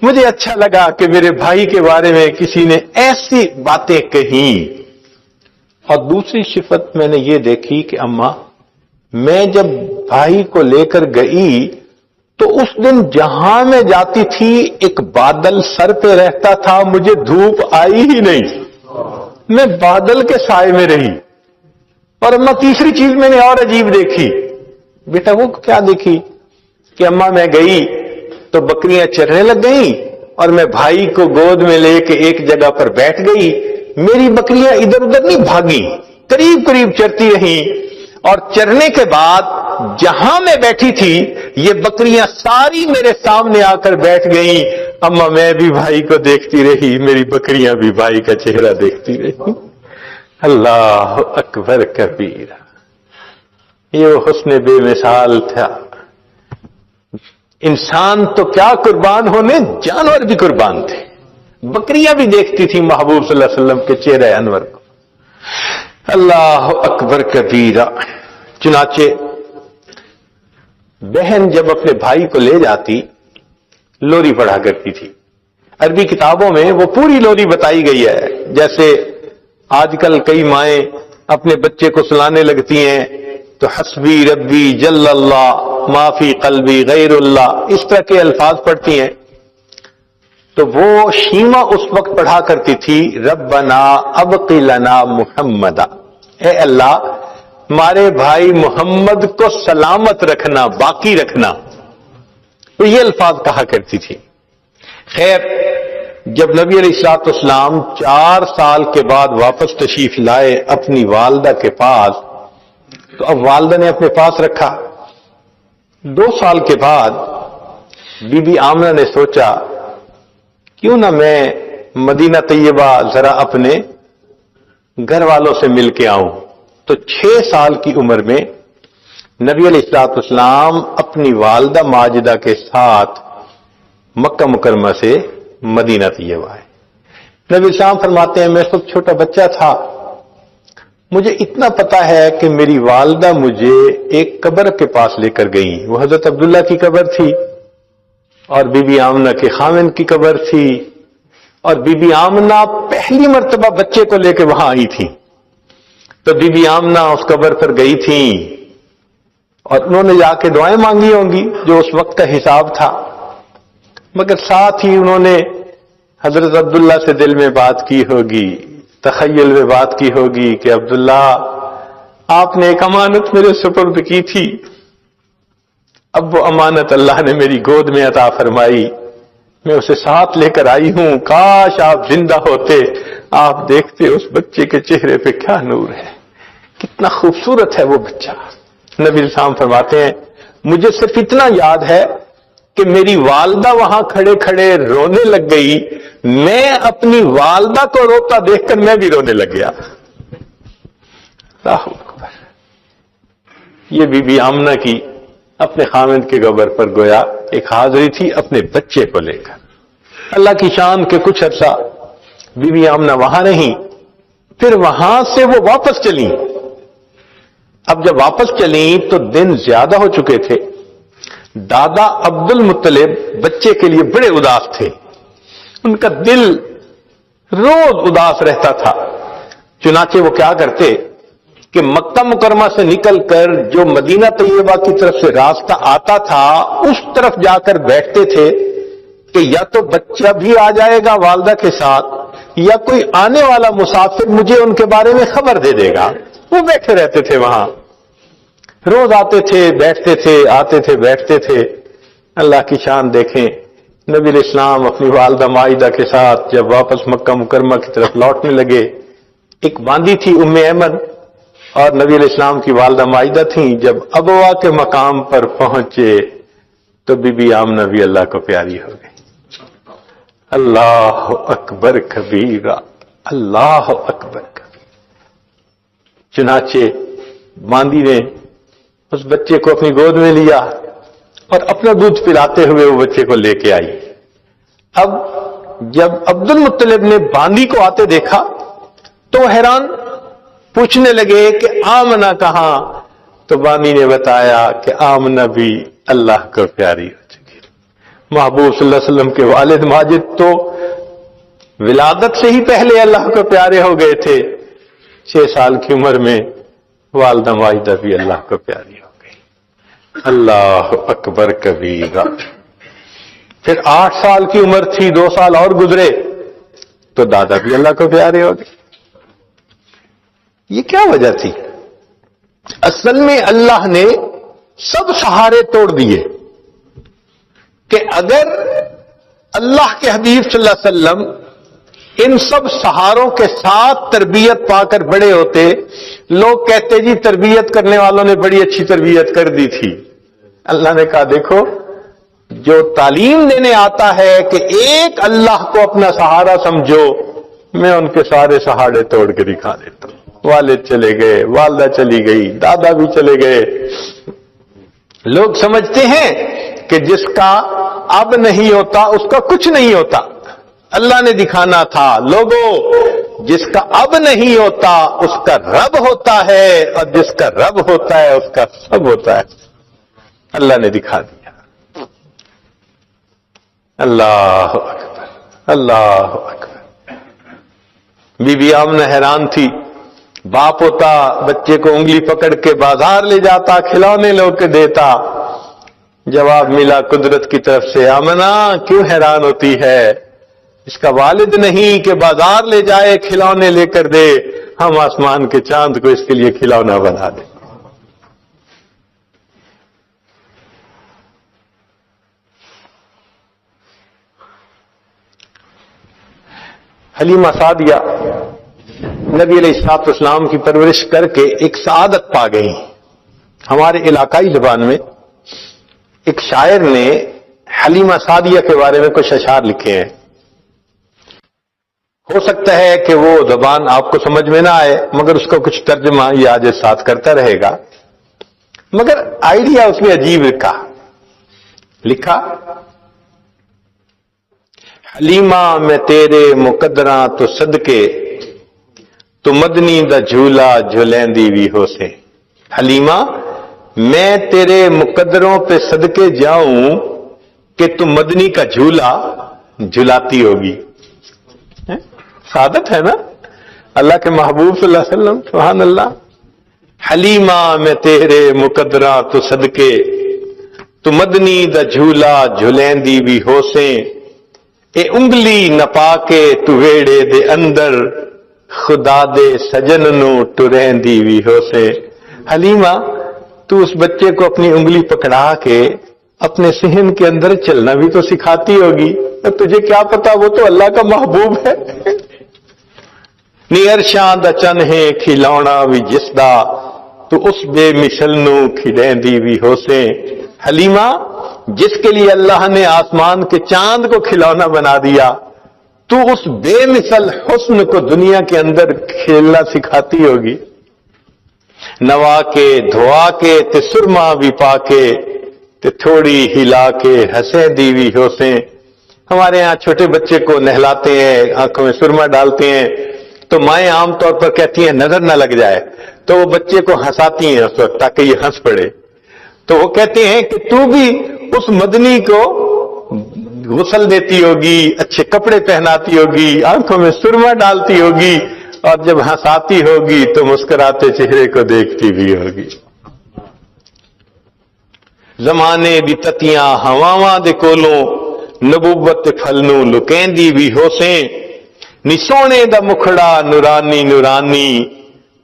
مجھے اچھا لگا کہ میرے بھائی کے بارے میں کسی نے ایسی باتیں کہیں. اور دوسری صفت میں نے یہ دیکھی کہ اماں میں جب بھائی کو لے کر گئی تو اس دن جہاں میں جاتی تھی ایک بادل سر پہ رہتا تھا, مجھے دھوپ آئی ہی نہیں, میں بادل کے سائے میں رہی. اور اماں تیسری چیز میں نے اور عجیب دیکھی. بیٹا وہ کیا دیکھی؟ کہ اماں میں گئی تو بکریاں چرنے لگ گئیں اور میں بھائی کو گود میں لے کے ایک جگہ پر بیٹھ گئی. میری بکریاں ادھر ادھر نہیں بھاگی, قریب قریب چرتی رہیں, اور چرنے کے بعد جہاں میں بیٹھی تھی یہ بکریاں ساری میرے سامنے آ کر بیٹھ گئیں. اماں میں بھی بھائی کو دیکھتی رہی, میری بکریاں بھی بھائی کا چہرہ دیکھتی رہی. اللہ اکبر کبیرہ. یہ وہ حسن بے مثال تھا. انسان تو کیا قربان ہونے, جانور بھی قربان تھے. بکریاں بھی دیکھتی تھی محبوب صلی اللہ علیہ وسلم کے چہرے انور کو. اللہ اکبر کبیرہ. چنانچہ بہن جب اپنے بھائی کو لے جاتی لوری پڑھا کرتی تھی, عربی کتابوں میں وہ پوری لوری بتائی گئی ہے. جیسے آج کل کئی مائیں اپنے بچے کو سلانے لگتی ہیں تو حسبی ربی جل اللہ ما فی قلبی غیر اللہ اس طرح کے الفاظ پڑھتی ہیں. تو وہ شیما اس وقت پڑھا کرتی تھی ربنا ابقی لنا محمدا، اے اللہ ہمارے بھائی محمد کو سلامت رکھنا، باقی رکھنا. تو یہ الفاظ کہا کرتی تھی. خیر جب نبی علیہ الصلوۃ والسلام 4 سال کے بعد واپس تشریف لائے اپنی والدہ کے پاس، تو اب والدہ نے اپنے پاس رکھا. 2 سال کے بعد بی بی آمنہ نے سوچا کیوں نہ میں مدینہ طیبہ ذرا اپنے گھر والوں سے مل کے آؤں. تو 6 سال کی عمر میں نبی علیہ الصلوۃ والسلام اپنی والدہ ماجدہ کے ساتھ مکہ مکرمہ سے مدینہ طیبہ آئے. نبی السلام فرماتے ہیں میں اس وقت چھوٹا بچہ تھا، مجھے اتنا پتا ہے کہ میری والدہ مجھے ایک قبر کے پاس لے کر گئی. وہ حضرت عبداللہ کی قبر تھی اور بی بی آمنہ کے خاوند کی قبر تھی، اور بی بی آمنہ پہلی مرتبہ بچے کو لے کے وہاں آئی تھی. تو بی بی آمنہ اس قبر پر گئی تھی اور انہوں نے جا کے دعائیں مانگی ہوں گی جو اس وقت کا حساب تھا، مگر ساتھ ہی انہوں نے حضرت عبداللہ سے دل میں بات کی ہوگی، تخیل میں بات کی ہوگی کہ عبداللہ آپ نے ایک امانت میرے سپرد کی تھی، اب وہ امانت اللہ نے میری گود میں عطا فرمائی، میں اسے ساتھ لے کر آئی ہوں، کاش آپ زندہ ہوتے، آپ دیکھتے اس بچے کے چہرے پہ کیا نور ہے، کتنا خوبصورت ہے وہ بچہ. نبی السلام فرماتے ہیں مجھے صرف اتنا یاد ہے کہ میری والدہ وہاں کھڑے کھڑے رونے لگ گئی، میں اپنی والدہ کو روتا دیکھ کر میں بھی رونے لگ گیا. اللہ اکبر. یہ بی بی آمنہ کی اپنے خاوند کے قبر پر گویا ایک حاضری تھی اپنے بچے کو لے کر. اللہ کی شان کے کچھ عرصہ بی بی آمنہ وہاں رہیں، پھر وہاں سے وہ واپس چلیں. اب جب واپس چلیں تو دن زیادہ ہو چکے تھے. دادا عبد المطلب بچے کے لیے بڑے اداس تھے، ان کا دل روز اداس رہتا تھا. چنانچہ وہ کیا کرتے کہ مکہ مکرمہ سے نکل کر جو مدینہ طیبہ کی طرف سے راستہ آتا تھا اس طرف جا کر بیٹھتے تھے کہ یا تو بچہ بھی آ جائے گا والدہ کے ساتھ یا کوئی آنے والا مسافر مجھے ان کے بارے میں خبر دے دے گا. وہ بیٹھے رہتے تھے وہاں، روز آتے تھے بیٹھتے تھے، آتے تھے بیٹھتے تھے. اللہ کی شان دیکھیں، نبی علیہ السلام اپنی والدہ مائدہ کے ساتھ جب واپس مکہ مکرمہ کی طرف لوٹنے لگے، ایک باندی تھی ام ایمن اور نبی علیہ السلام کی والدہ مائدہ تھیں. جب ابوا کے مقام پر پہنچے تو بی بی آمنہ بھی اللہ کو پیاری ہو گئی. اللہ اکبر کبیرہ، اللہ اکبر کبیرہ. چنانچہ باندی نے اس بچے کو اپنی گود میں لیا اور اپنا دودھ پلاتے ہوئے وہ بچے کو لے کے آئی. اب جب عبد المطلب نے باندی کو آتے دیکھا تو وہ حیران، پوچھنے لگے کہ آمنہ کہاں؟ تو باندی نے بتایا کہ آمنہ بھی اللہ کو پیاری ہو چکی. محبوب صلی اللہ علیہ وسلم کے والد ماجد تو ولادت سے ہی پہلے اللہ کو پیارے ہو گئے تھے، 6 سال کی عمر میں والدہ ماجدہ بھی اللہ کو پیاری ہو گئی. اللہ اکبر کبیرہ. پھر 8 سال کی عمر تھی، 2 سال اور گزرے تو دادا بھی اللہ کو پیارے ہو گئے. یہ کیا وجہ تھی؟ اصل میں اللہ نے سب سہارے توڑ دیے کہ اگر اللہ کے حبیب صلی اللہ علیہ وسلم ان سب سہاروں کے ساتھ تربیت پا کر بڑے ہوتے، لوگ کہتے جی تربیت کرنے والوں نے بڑی اچھی تربیت کر دی تھی. اللہ نے کہا دیکھو جو تعلیم دینے آتا ہے کہ ایک اللہ کو اپنا سہارا سمجھو، میں ان کے سارے سہارے توڑ کے دکھا دیتا ہوں. والد چلے گئے، والدہ چلی گئی، دادا بھی چلے گئے. لوگ سمجھتے ہیں کہ جس کا اب نہیں ہوتا اس کا کچھ نہیں ہوتا. اللہ نے دکھانا تھا لوگوں جس کا اب نہیں ہوتا اس کا رب ہوتا ہے، اور جس کا رب ہوتا ہے اس کا سب ہوتا ہے. اللہ نے دکھا دیا. اللہ اکبر، اللہ اکبر. بی بی آمنہ حیران تھی. باپ ہوتا بچے کو انگلی پکڑ کے بازار لے جاتا, کھلونے لو کے دیتا. جواب ملا قدرت کی طرف سے, آمنہ کیوں حیران ہوتی ہے؟ اس کا والد نہیں کہ بازار لے جائے کھلونے لے کر دے, ہم آسمان کے چاند کو اس کے لیے کھلونا بنا دیں. حلیمہ سعدیہ نبی علیہ الصلوۃ والسلام کی پرورش کر کے ایک سعادت پا گئی. ہمارے علاقائی زبان میں ایک شاعر نے حلیمہ سعدیہ کے بارے میں کچھ اشعار لکھے ہیں. ہو سکتا ہے کہ وہ زبان آپ کو سمجھ میں نہ آئے, مگر اس کا کچھ ترجمہ یہ آج ساتھ کرتا رہے گا. مگر آئیڈیا اس میں عجیب لکھا حلیمہ میں تیرے مقدراں تو صدقے, تو مدنی دا جھولا جھلیندی وی ہو سے. حلیمہ میں تیرے مقدروں پہ صدقے جاؤں کہ تو مدنی کا جھولا جھلاتی ہوگی. سعادت ہے نا اللہ کے محبوب صلی اللہ علیہ وسلم, سبحان اللہ. حلیمہ میں تیرے مقدراں تو صدقے, تو مدنی دا جھولا جھلیندی وی ہو سے. اے انگلی نپا کے تو ویڑے دے اندر, خدا دے سجن نو ٹریندی وی ہو سے. حلیمہ تو اس بچے کو اپنی انگلی پکڑا کے اپنے صحن کے اندر چلنا بھی تو سکھاتی ہوگی. تجھے کیا پتا وہ تو اللہ کا محبوب ہے. نیئر شان دا چن ہے کھلونا بھی جس دا, تو اس بے مثل نو کھلیندی بھی ہو سے. حلیمہ جس کے لیے اللہ نے آسمان کے چاند کو کھلونا بنا دیا, تو اس بے مثل حسن کو دنیا کے اندر کھیلنا سکھاتی ہوگی. نوا کے دھوا کے تے سرما بھی پا کے, تے تھوڑی ہلا کے ہنسے دیوی ہو سے. ہمارے ہاں چھوٹے بچے کو نہلاتے ہیں, آنکھوں میں سرما ڈالتے ہیں, تو مائیں عام طور پر کہتی ہیں نظر نہ لگ جائے, تو وہ بچے کو ہنساتی ہیں اس وقت تاکہ یہ ہنس پڑے. تو وہ کہتے ہیں کہ تو بھی اس مدنی کو غسل دیتی ہوگی, اچھے کپڑے پہناتی ہوگی, آنکھوں میں سرما ڈالتی ہوگی, اور جب ہنساتی ہوگی تو مسکراتے چہرے کو دیکھتی بھی ہوگی. زمانے دی تتیاں ہواواں دے کولوں, نبوت پھلنوں لکیندی بھی ہو سے. نی سونے دا مکھڑا نورانی نورانی,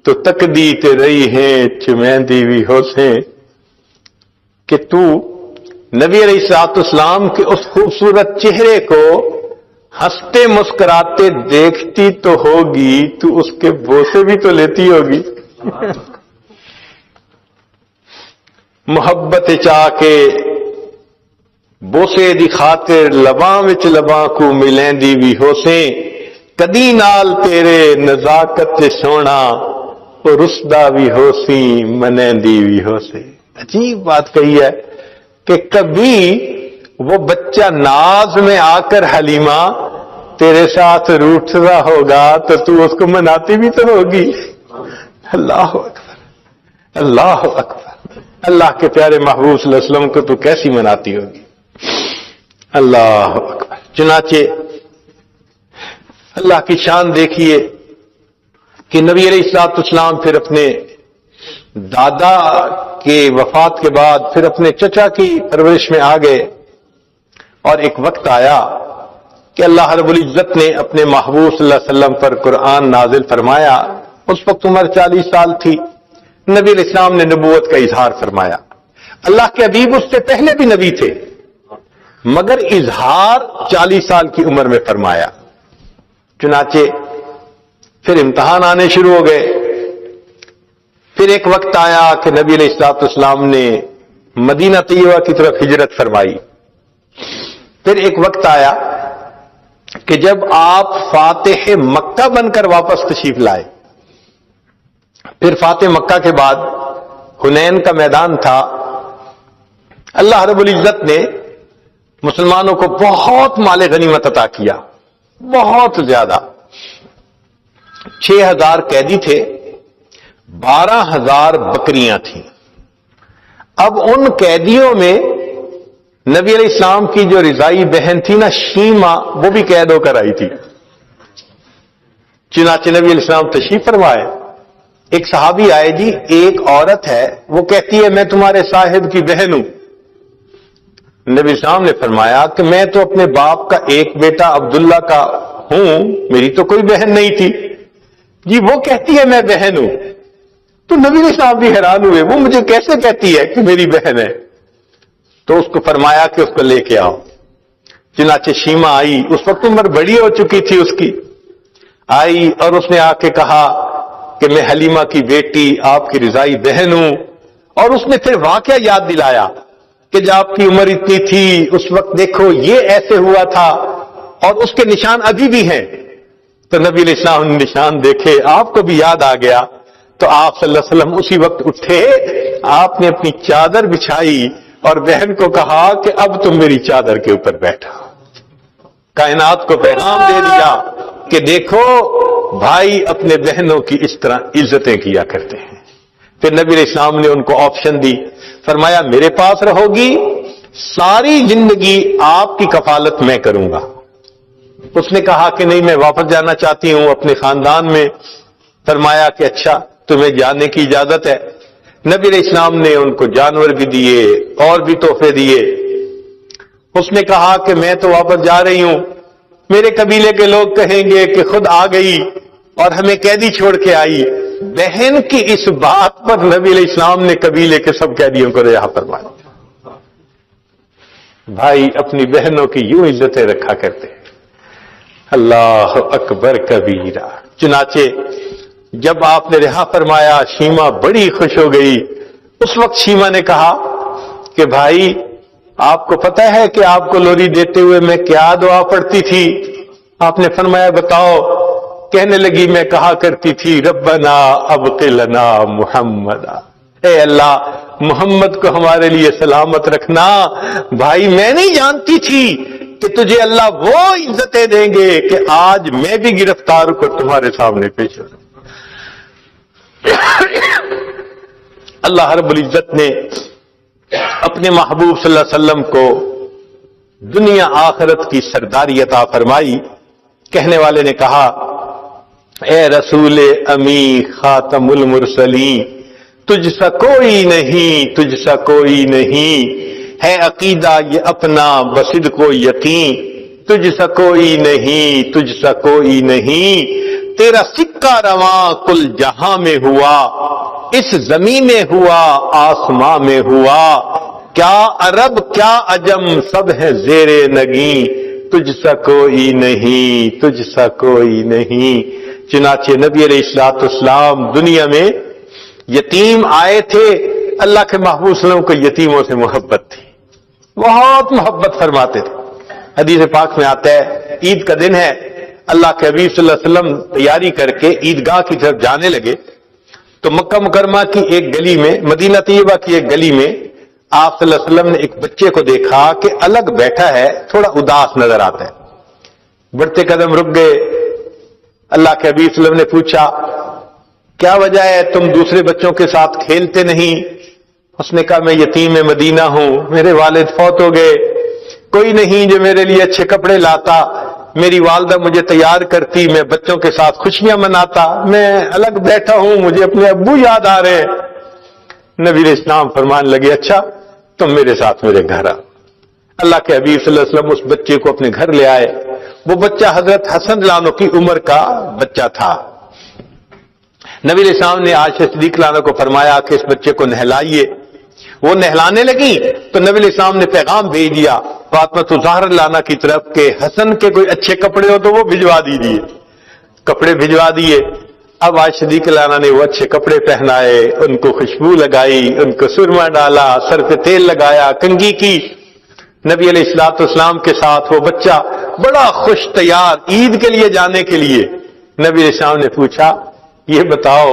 تو تکدی تے رہی ہے چمیندی بھی ہو سے. کہ تو نبی علیہ الصلوۃ والسلام کے اس خوبصورت چہرے کو ہنستے مسکراتے دیکھتی تو ہوگی, تو اس کے بوسے بھی تو لیتی ہوگی. محبت چاہ کے بوسے دی خاطر لباں وچ لباں کو ملیندی بھی ہو سے. کدی نال تیرے نزاکت سونا, اور رسدا بھی ہو سی منیندی بھی ہو سے. عجیب بات کہی ہے کہ کبھی وہ بچہ ناز میں آ کر حلیمہ تیرے ساتھ روٹھتا ہوگا تو تو اس کو مناتی بھی تو ہوگی. اللہ اکبر, اللہ اکبر. اللہ کے پیارے محبوب صلی اللہ علیہ وسلم کو تو کیسی مناتی ہوگی. اللہ اکبر. چنانچہ اللہ کی شان دیکھیے کہ نبی علیہ الصلوۃ والسلام پھر اپنے دادا کے وفات کے بعد پھر اپنے چچا کی پرورش میں آ گئے, اور ایک وقت آیا کہ اللہ رب العزت نے اپنے محبوب صلی اللہ علیہ وسلم پر قرآن نازل فرمایا. اس وقت عمر 40 سال تھی. نبی علیہ السلام نے نبوت کا اظہار فرمایا. اللہ کے حبیب اس سے پہلے بھی نبی تھے, مگر اظہار 40 سال کی عمر میں فرمایا. چنانچہ پھر امتحان آنے شروع ہو گئے. پھر ایک وقت آیا کہ نبی علیہ الصلوۃ والسلام نے مدینہ طیبہ کی طرف ہجرت فرمائی. پھر ایک وقت آیا کہ جب آپ فاتح مکہ بن کر واپس تشریف لائے. پھر فاتح مکہ کے بعد حنین کا میدان تھا. اللہ رب العزت نے مسلمانوں کو بہت مال غنیمت عطا کیا, بہت زیادہ. 6000 قیدی تھے, 12,000 بکریاں تھیں. اب ان قیدیوں میں نبی علیہ السلام کی جو رضائی بہن تھی نا شیما، وہ بھی قید ہو کر آئی تھی۔ چنانچہ نبی علیہ السلام تشریف فرمائے، ایک صحابی آئے، جی ایک عورت ہے وہ کہتی ہے میں تمہارے صاحب کی بہن ہوں۔ نبی السلام نے فرمایا کہ میں تو اپنے باپ کا ایک بیٹا عبداللہ کا ہوں، میری تو کوئی بہن نہیں تھی۔ جی وہ کہتی ہے میں بہن ہوں۔ تو نبی السلام بھی حیران ہوئے، وہ مجھے کیسے کہتی ہے کہ میری بہن ہے؟ تو اس کو فرمایا کہ اس کو لے کے آؤ۔ چنانچہ شیما آئی، اس وقت عمر بڑی ہو چکی تھی اس کی، آئی اور اس نے آ کے کہا کہ میں حلیمہ کی بیٹی آپ کی رضائی بہن ہوں۔ اور اس نے پھر واقعہ یاد دلایا کہ جب آپ کی عمر اتنی تھی اس وقت دیکھو یہ ایسے ہوا تھا، اور اس کے نشان ابھی بھی ہیں۔ تو نبی علیہ السلام نے نشان دیکھے، آپ کو بھی یاد آ گیا، تو آپ صلی اللہ علیہ وسلم اسی وقت اٹھے، آپ نے اپنی چادر بچھائی اور بہن کو کہا کہ اب تم میری چادر کے اوپر بیٹھا۔ کائنات کو پیغام دے دیا کہ دیکھو بھائی اپنے بہنوں کی اس طرح عزتیں کیا کرتے ہیں۔ پھر نبی علیہ السلام نے ان کو آپشن دی، فرمایا میرے پاس رہو گی، ساری زندگی آپ کی کفالت میں کروں گا۔ اس نے کہا کہ نہیں میں واپس جانا چاہتی ہوں اپنے خاندان میں۔ فرمایا کہ اچھا تمہیں جانے کی اجازت ہے۔ نبی علیہ السلام نے ان کو جانور بھی دیے اور بھی تحفے دیے۔ اس نے کہا کہ میں تو واپس جا رہی ہوں، میرے قبیلے کے لوگ کہیں گے کہ خود آ گئی اور ہمیں قیدی چھوڑ کے آئی۔ بہن کی اس بات پر نبی علیہ السلام نے قبیلے کے سب قیدیوں کو رہا فرمایا۔ بھائی اپنی بہنوں کی یوں عزتیں رکھا کرتے ہیں۔ اللہ اکبر کبیرہ۔ چنانچہ جب آپ نے رہا فرمایا شیما بڑی خوش ہو گئی۔ اس وقت شیما نے کہا کہ بھائی آپ کو پتہ ہے کہ آپ کو لوری دیتے ہوئے میں کیا دعا پڑھتی تھی؟ آپ نے فرمایا بتاؤ۔ کہنے لگی میں کہا کرتی تھی ربنا ابق لنا محمد، اے اللہ محمد کو ہمارے لیے سلامت رکھنا۔ بھائی میں نہیں جانتی تھی کہ تجھے اللہ وہ عزتیں دیں گے کہ آج میں بھی گرفتار ہو کر تمہارے سامنے پیش ہوں۔ اللہ رب العزت نے اپنے محبوب صلی اللہ علیہ وسلم کو دنیا آخرت کی سرداری عطا فرمائی۔ کہنے والے نے کہا اے رسول امی خاتم المرسلین، تجھ سا کوئی نہیں، تجھ سا کوئی نہیں، ہے عقیدہ یہ اپنا بصدق و یقین، تجھ سا کوئی نہیں، تجھ سا کوئی نہیں، تیرا سکہ رواں کل جہاں میں ہوا، اس زمین میں ہوا آسماں میں ہوا، کیا عرب کیا عجم سب ہے زیر نگیں، تجھ سا کوئی نہیں، تجھ سا کوئی نہیں۔ چنانچہ نبی علیہ الصلوۃ والسلام دنیا میں یتیم آئے تھے۔ اللہ کے محبوب صلی اللہ علیہ وسلم کو یتیموں سے محبت تھی، بہت محبت فرماتے تھے۔ حدیث پاک میں آتا ہے عید کا دن ہے، اللہ کے حبیب صلی اللہ علیہ وسلم تیاری کر کے عیدگاہ کی طرف جانے لگے، تو مکہ مکرمہ کی ایک گلی میں، مدینہ طیبہ کی ایک گلی میں آپ صلی اللہ علیہ وسلم نے ایک بچے کو دیکھا کہ الگ بیٹھا ہے، تھوڑا اداس نظر آتا ہے۔ بڑھتے قدم رک گئے۔ اللہ کے حبیب صلی اللہ علیہ وسلم نے پوچھا کیا وجہ ہے، تم دوسرے بچوں کے ساتھ کھیلتے نہیں؟ اس نے کہا میں یتیم مدینہ ہوں، میرے والد فوت ہو گئے، کوئی نہیں جو میرے لیے اچھے کپڑے لاتا، میری والدہ مجھے تیار کرتی، میں بچوں کے ساتھ خوشیاں مناتا، میں الگ بیٹھا ہوں، مجھے اپنے ابو یاد آ رہے ہیں۔ نبی علیہ السلام فرمان لگے اچھا تم میرے ساتھ میرے گھر آ۔ اللہ کے حبیب صلی اللہ علیہ وسلم اس بچے کو اپنے گھر لے آئے۔ وہ بچہ حضرت حسن رضی اللہ عنہ کی عمر کا بچہ تھا۔ نبی علیہ السلام نے عائشہ صدیقہ رضی اللہ عنہ کو فرمایا کہ اس بچے کو نہلائیے۔ وہ نہلانے لگی تو نبی علیہ السلام نے پیغام بھیج دیا فاطمہ الزہرا رضی اللہ عنہا کی طرف کہ حسن کے کوئی اچھے کپڑے ہو تو وہ بھجوا دیجیے۔ کپڑے بھجوا دیے۔ اب عائشہ صدیقہ رضی اللہ عنہا نے وہ اچھے کپڑے پہنائے، ان کو خوشبو لگائی، ان کو سرما ڈالا، سر پہ تیل لگایا، کنگھی کی۔ نبی علیہ الصلوۃ والسلام کے ساتھ وہ بچہ بڑا خوش تیار عید کے لیے جانے کے لیے۔ نبی علیہ السلام نے پوچھا یہ بتاؤ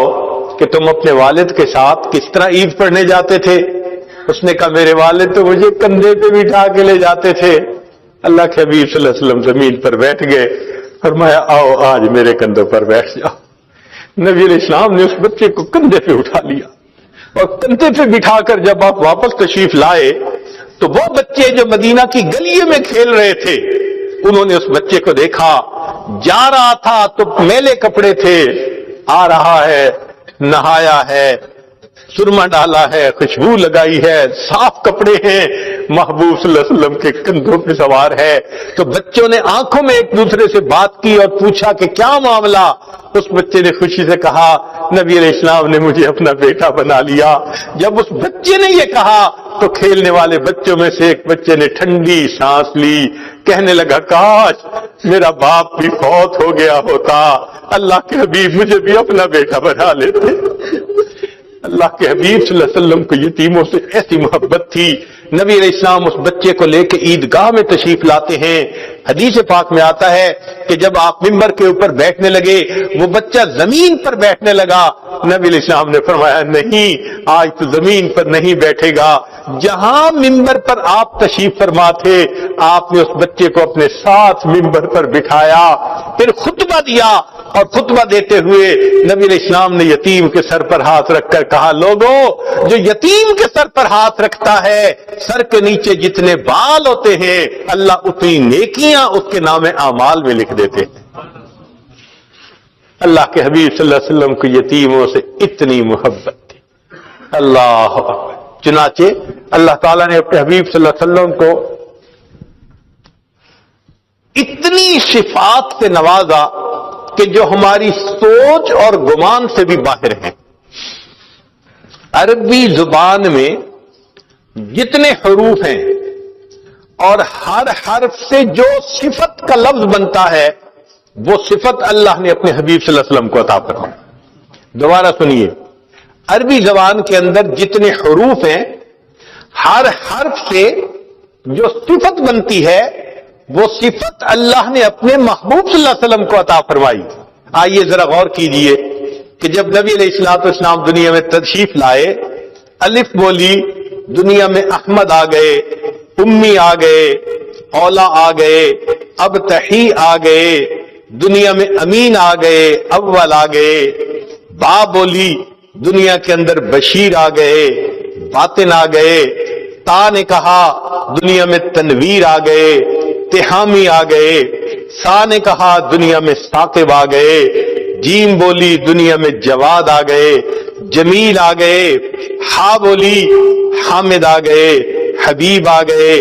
کہ تم اپنے والد کے ساتھ کس طرح عید پڑھنے جاتے تھے؟ اس نے کہا میرے والد تو مجھے کندھے پہ بٹھا کے لے جاتے تھے۔ اللہ کے حبیب صلی اللہ علیہ وسلم زمین پر بیٹھ گئے، فرمایا آؤ آج میرے کندھوں پر بیٹھ جاؤ۔ نبی علیہ السلام نے اس بچے کو کندھے پہ اٹھا لیا اور کندھے پہ بٹھا کر جب آپ واپس تشریف لائے تو وہ بچے جو مدینہ کی گلیوں میں کھیل رہے تھے، انہوں نے اس بچے کو دیکھا، جا رہا تھا تو میلے کپڑے تھے، آ رہا ہے، نہایا ہے، سرما ڈالا ہے، خوشبو لگائی ہے، صاف کپڑے ہیں، محبوب صلی اللہ علیہ وسلم کے کندھوں پہ سوار ہے۔ تو بچوں نے آنکھوں میں ایک دوسرے سے بات کی اور پوچھا کہ کیا معاملہ؟ اس بچے نے خوشی سے کہا نبی علیہ السلام نے مجھے اپنا بیٹا بنا لیا۔ جب اس بچے نے یہ کہا تو کھیلنے والے بچوں میں سے ایک بچے نے ٹھنڈی سانس لی، کہنے لگا کاش میرا باپ بھی فوت ہو گیا ہوتا، اللہ کے حبیب مجھے بھی اپنا بیٹا بنا لیتے۔ اللہ کے حبیب صلی اللہ علیہ وسلم کو یتیموں سے ایسی محبت تھی، نبی علیہ السلام اس بچے کو لے کے عیدگاہ میں تشریف لاتے ہیں۔ حدیث پاک میں آتا ہے کہ جب آپ ممبر کے اوپر بیٹھنے لگے، وہ بچہ زمین پر بیٹھنے لگا، نبی علیہ السلام نے فرمایا نہیں، آج تو زمین پر نہیں بیٹھے گا۔ جہاں ممبر پر آپ تشریف فرما تھے، آپ نے اس بچے کو اپنے ساتھ ممبر پر بٹھایا، پھر خطبہ دیا، اور خطبہ دیتے ہوئے نبی علیہ السلام نے یتیم کے سر پر ہاتھ رکھ کر کہا لوگوں، جو یتیم کے سر پر ہاتھ رکھتا ہے، سر کے نیچے جتنے بال ہوتے ہیں اللہ اتنی نیکیاں اس کے نام اعمال میں لکھ دیتے ہیں۔ اللہ کے حبیب صلی اللہ علیہ وسلم کو یتیموں سے اتنی محبت تھی۔ اللہ اکبر۔ چنانچہ اللہ تعالیٰ نے اپنے حبیب صلی اللہ علیہ وسلم کو اتنی صفات سے نوازا کہ جو ہماری سوچ اور گمان سے بھی باہر ہیں۔ عربی زبان میں جتنے حروف ہیں اور ہر حرف سے جو صفت کا لفظ بنتا ہے، وہ صفت اللہ نے اپنے حبیب صلی اللہ علیہ وسلم کو عطا فرمائی۔ دوبارہ سنیے، عربی زبان کے اندر جتنے حروف ہیں، ہر حرف سے جو صفت بنتی ہے، وہ صفت اللہ نے اپنے محبوب صلی اللہ علیہ وسلم کو عطا فرمائی۔ آئیے ذرا غور کیجئے کہ جب نبی علیہ الصلوۃ والسلام دنیا میں تشریف لائے، الف بولی، دنیا میں احمد آ گئے، امی آ گئے، اولا آ گئے، ابتحی آ گئے، دنیا میں امین آ گئے، اول آ گئے، با بولی، دنیا کے اندر بشیر آ گئے، باطن آ گئے، تا نے کہا دنیا میں تنویر آ گئے، تہامی آ گئے، سا نے کہا دنیا میں ثاقب آ گئے، جیم بولی دنیا میں جواد آ گئے، جمیل آ گئے، ہا بولی حامد آ گئے، حبیب آ گئے،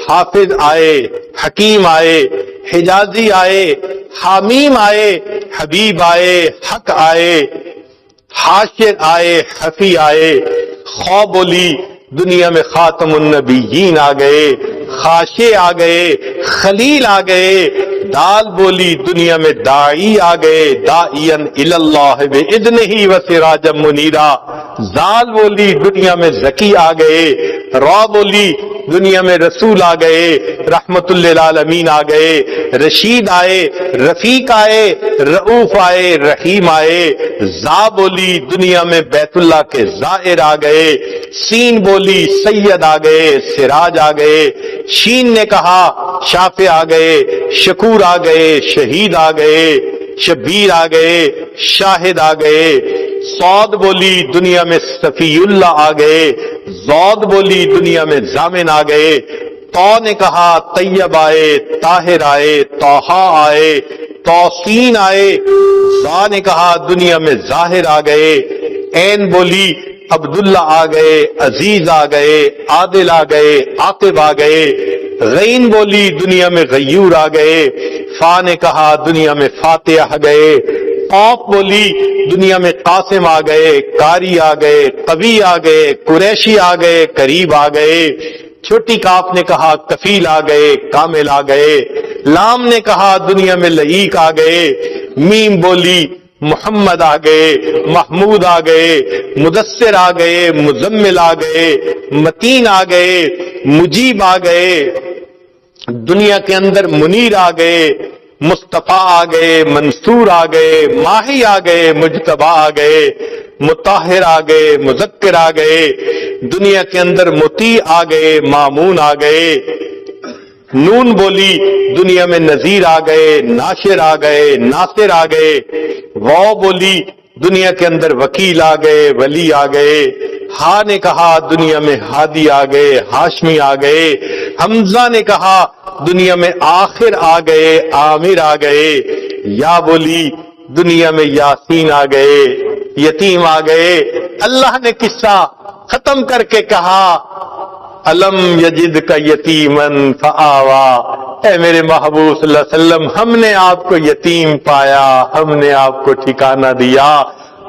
حافظ آئے، حکیم آئے، حجازی آئے، حامیم آئے، حبیب آئے، حق آئے، حاشر آئے، حفی آئے، خو بولی دنیا میں خاتم النبیین آ گئے، خاشع آ گئے، خلیل آ گئے، دال بولی دنیا میں داعی آ گئے، داعین اللہ بإذنہ وسراجا منیرا، زال بولی دنیا میں زکی آ گئے، را بولی دنیا میں رسول آ گئے، رحمت للعالمین آ گئے، رشید آئے، رفیق آئے، رؤوف آئے، رحیم آئے، زا بولی دنیا میں بیت اللہ کے زائر آ گئے، سین بولی سید آ گئے، سراج آ گئے، شین نے کہا شافع آ گئے، شکور آ گئے، شہید آ گئے، شبیر آ گئے، شاہد آ گئے، صاد بولی دنیا میں صفی اللہ آ گئے، زود بولی دنیا میں ضامن آ گئے، تو نے کہا طیب آئے، طاہر آئے، طٰہٰ آئے، توسین آئے، زا نے کہا دنیا میں ظاہر آ گئے، عین بولی عبداللہ آ گئے، عزیز آ گئے، عادل آ گئے، عاقب آ گئے، غین بولی دنیا میں غیور آ گئے، فا نے کہا دنیا میں فاتح آ گئے، قاف بولی دنیا میں قاسم آ گئے، قاری آ گئے، قوی آ گئے، قریشی آ گئے، قریب آ گئے، چھوٹی کاف نے کہا کفیل آ گئے، کامل آ گئے، لام نے کہا دنیا میں لعیق آ گئے، میم بولی محمد آ گئے، محمود آ گئے، مدثر آ گئے، مزمل آ گئے، متین آ گئے، مجیب آ گئے، دنیا کے اندر منیر آ گئے، مصطفیٰ آ گئے، منصور آ گئے، ماہی آ گئے، مجتبی آ گئے، مطہر آ گئے، مذکر آ گئے، دنیا کے اندر مطیع آ گئے، مامون آ گئے، نون بولی دنیا میں نذیر آ گئے، ناشر آ گئے، ناصر آ گئے، واو بولی دنیا کے اندر وکیل آ گئے، ولی آ گئے، ہا نے کہا دنیا میں ہادی آ گئے، ہاشمی آ گئے، حمزہ نے کہا دنیا میں آخر آ گئے، عامر آ گئے، یا بولی دنیا میں یاسین آ گئے، یتیم آ گئے۔ اللہ نے قصہ ختم کر کے کہا الم یجد کا یتیمن فآوا، اے میرے محبوب صلی اللہ علیہ وسلم، ہم نے آپ کو یتیم پایا، ہم نے آپ کو ٹھکانہ دیا،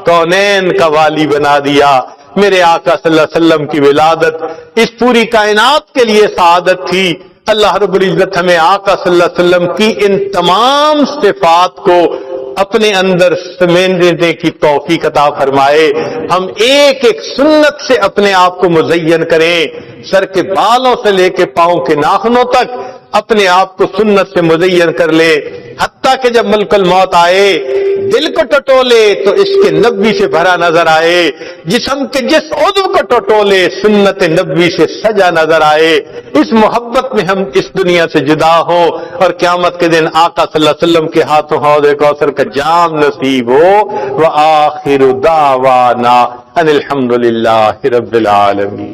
کونین کا والی بنا دیا۔ میرے آقا صلی اللہ علیہ وسلم کی ولادت اس پوری کائنات کے لیے سعادت تھی۔ اللہ رب العزت ہمیں آقا صلی اللہ علیہ وسلم کی ان تمام صفات کو اپنے اندر سمیٹنے کی توفیق عطا فرمائے۔ ہم ایک ایک سنت سے اپنے آپ کو مزین کریں، سر کے بالوں سے لے کے پاؤں کے ناخنوں تک اپنے آپ کو سنت سے مزین کر لے، حتیٰ کہ جب ملک الموت آئے دل کو ٹٹولے تو عشق نبوی سے بھرا نظر آئے، جسم کے جس عضو کو ٹٹولے سنت نبوی سے سجا نظر آئے۔ اس محبت میں ہم اس دنیا سے جدا ہوں اور قیامت کے دن آقا صلی اللہ علیہ وسلم کے ہاتھوں حوض کوثر کا جام نصیب ہو۔ وآخر دعوانا ان الحمد للہ رب العالمین۔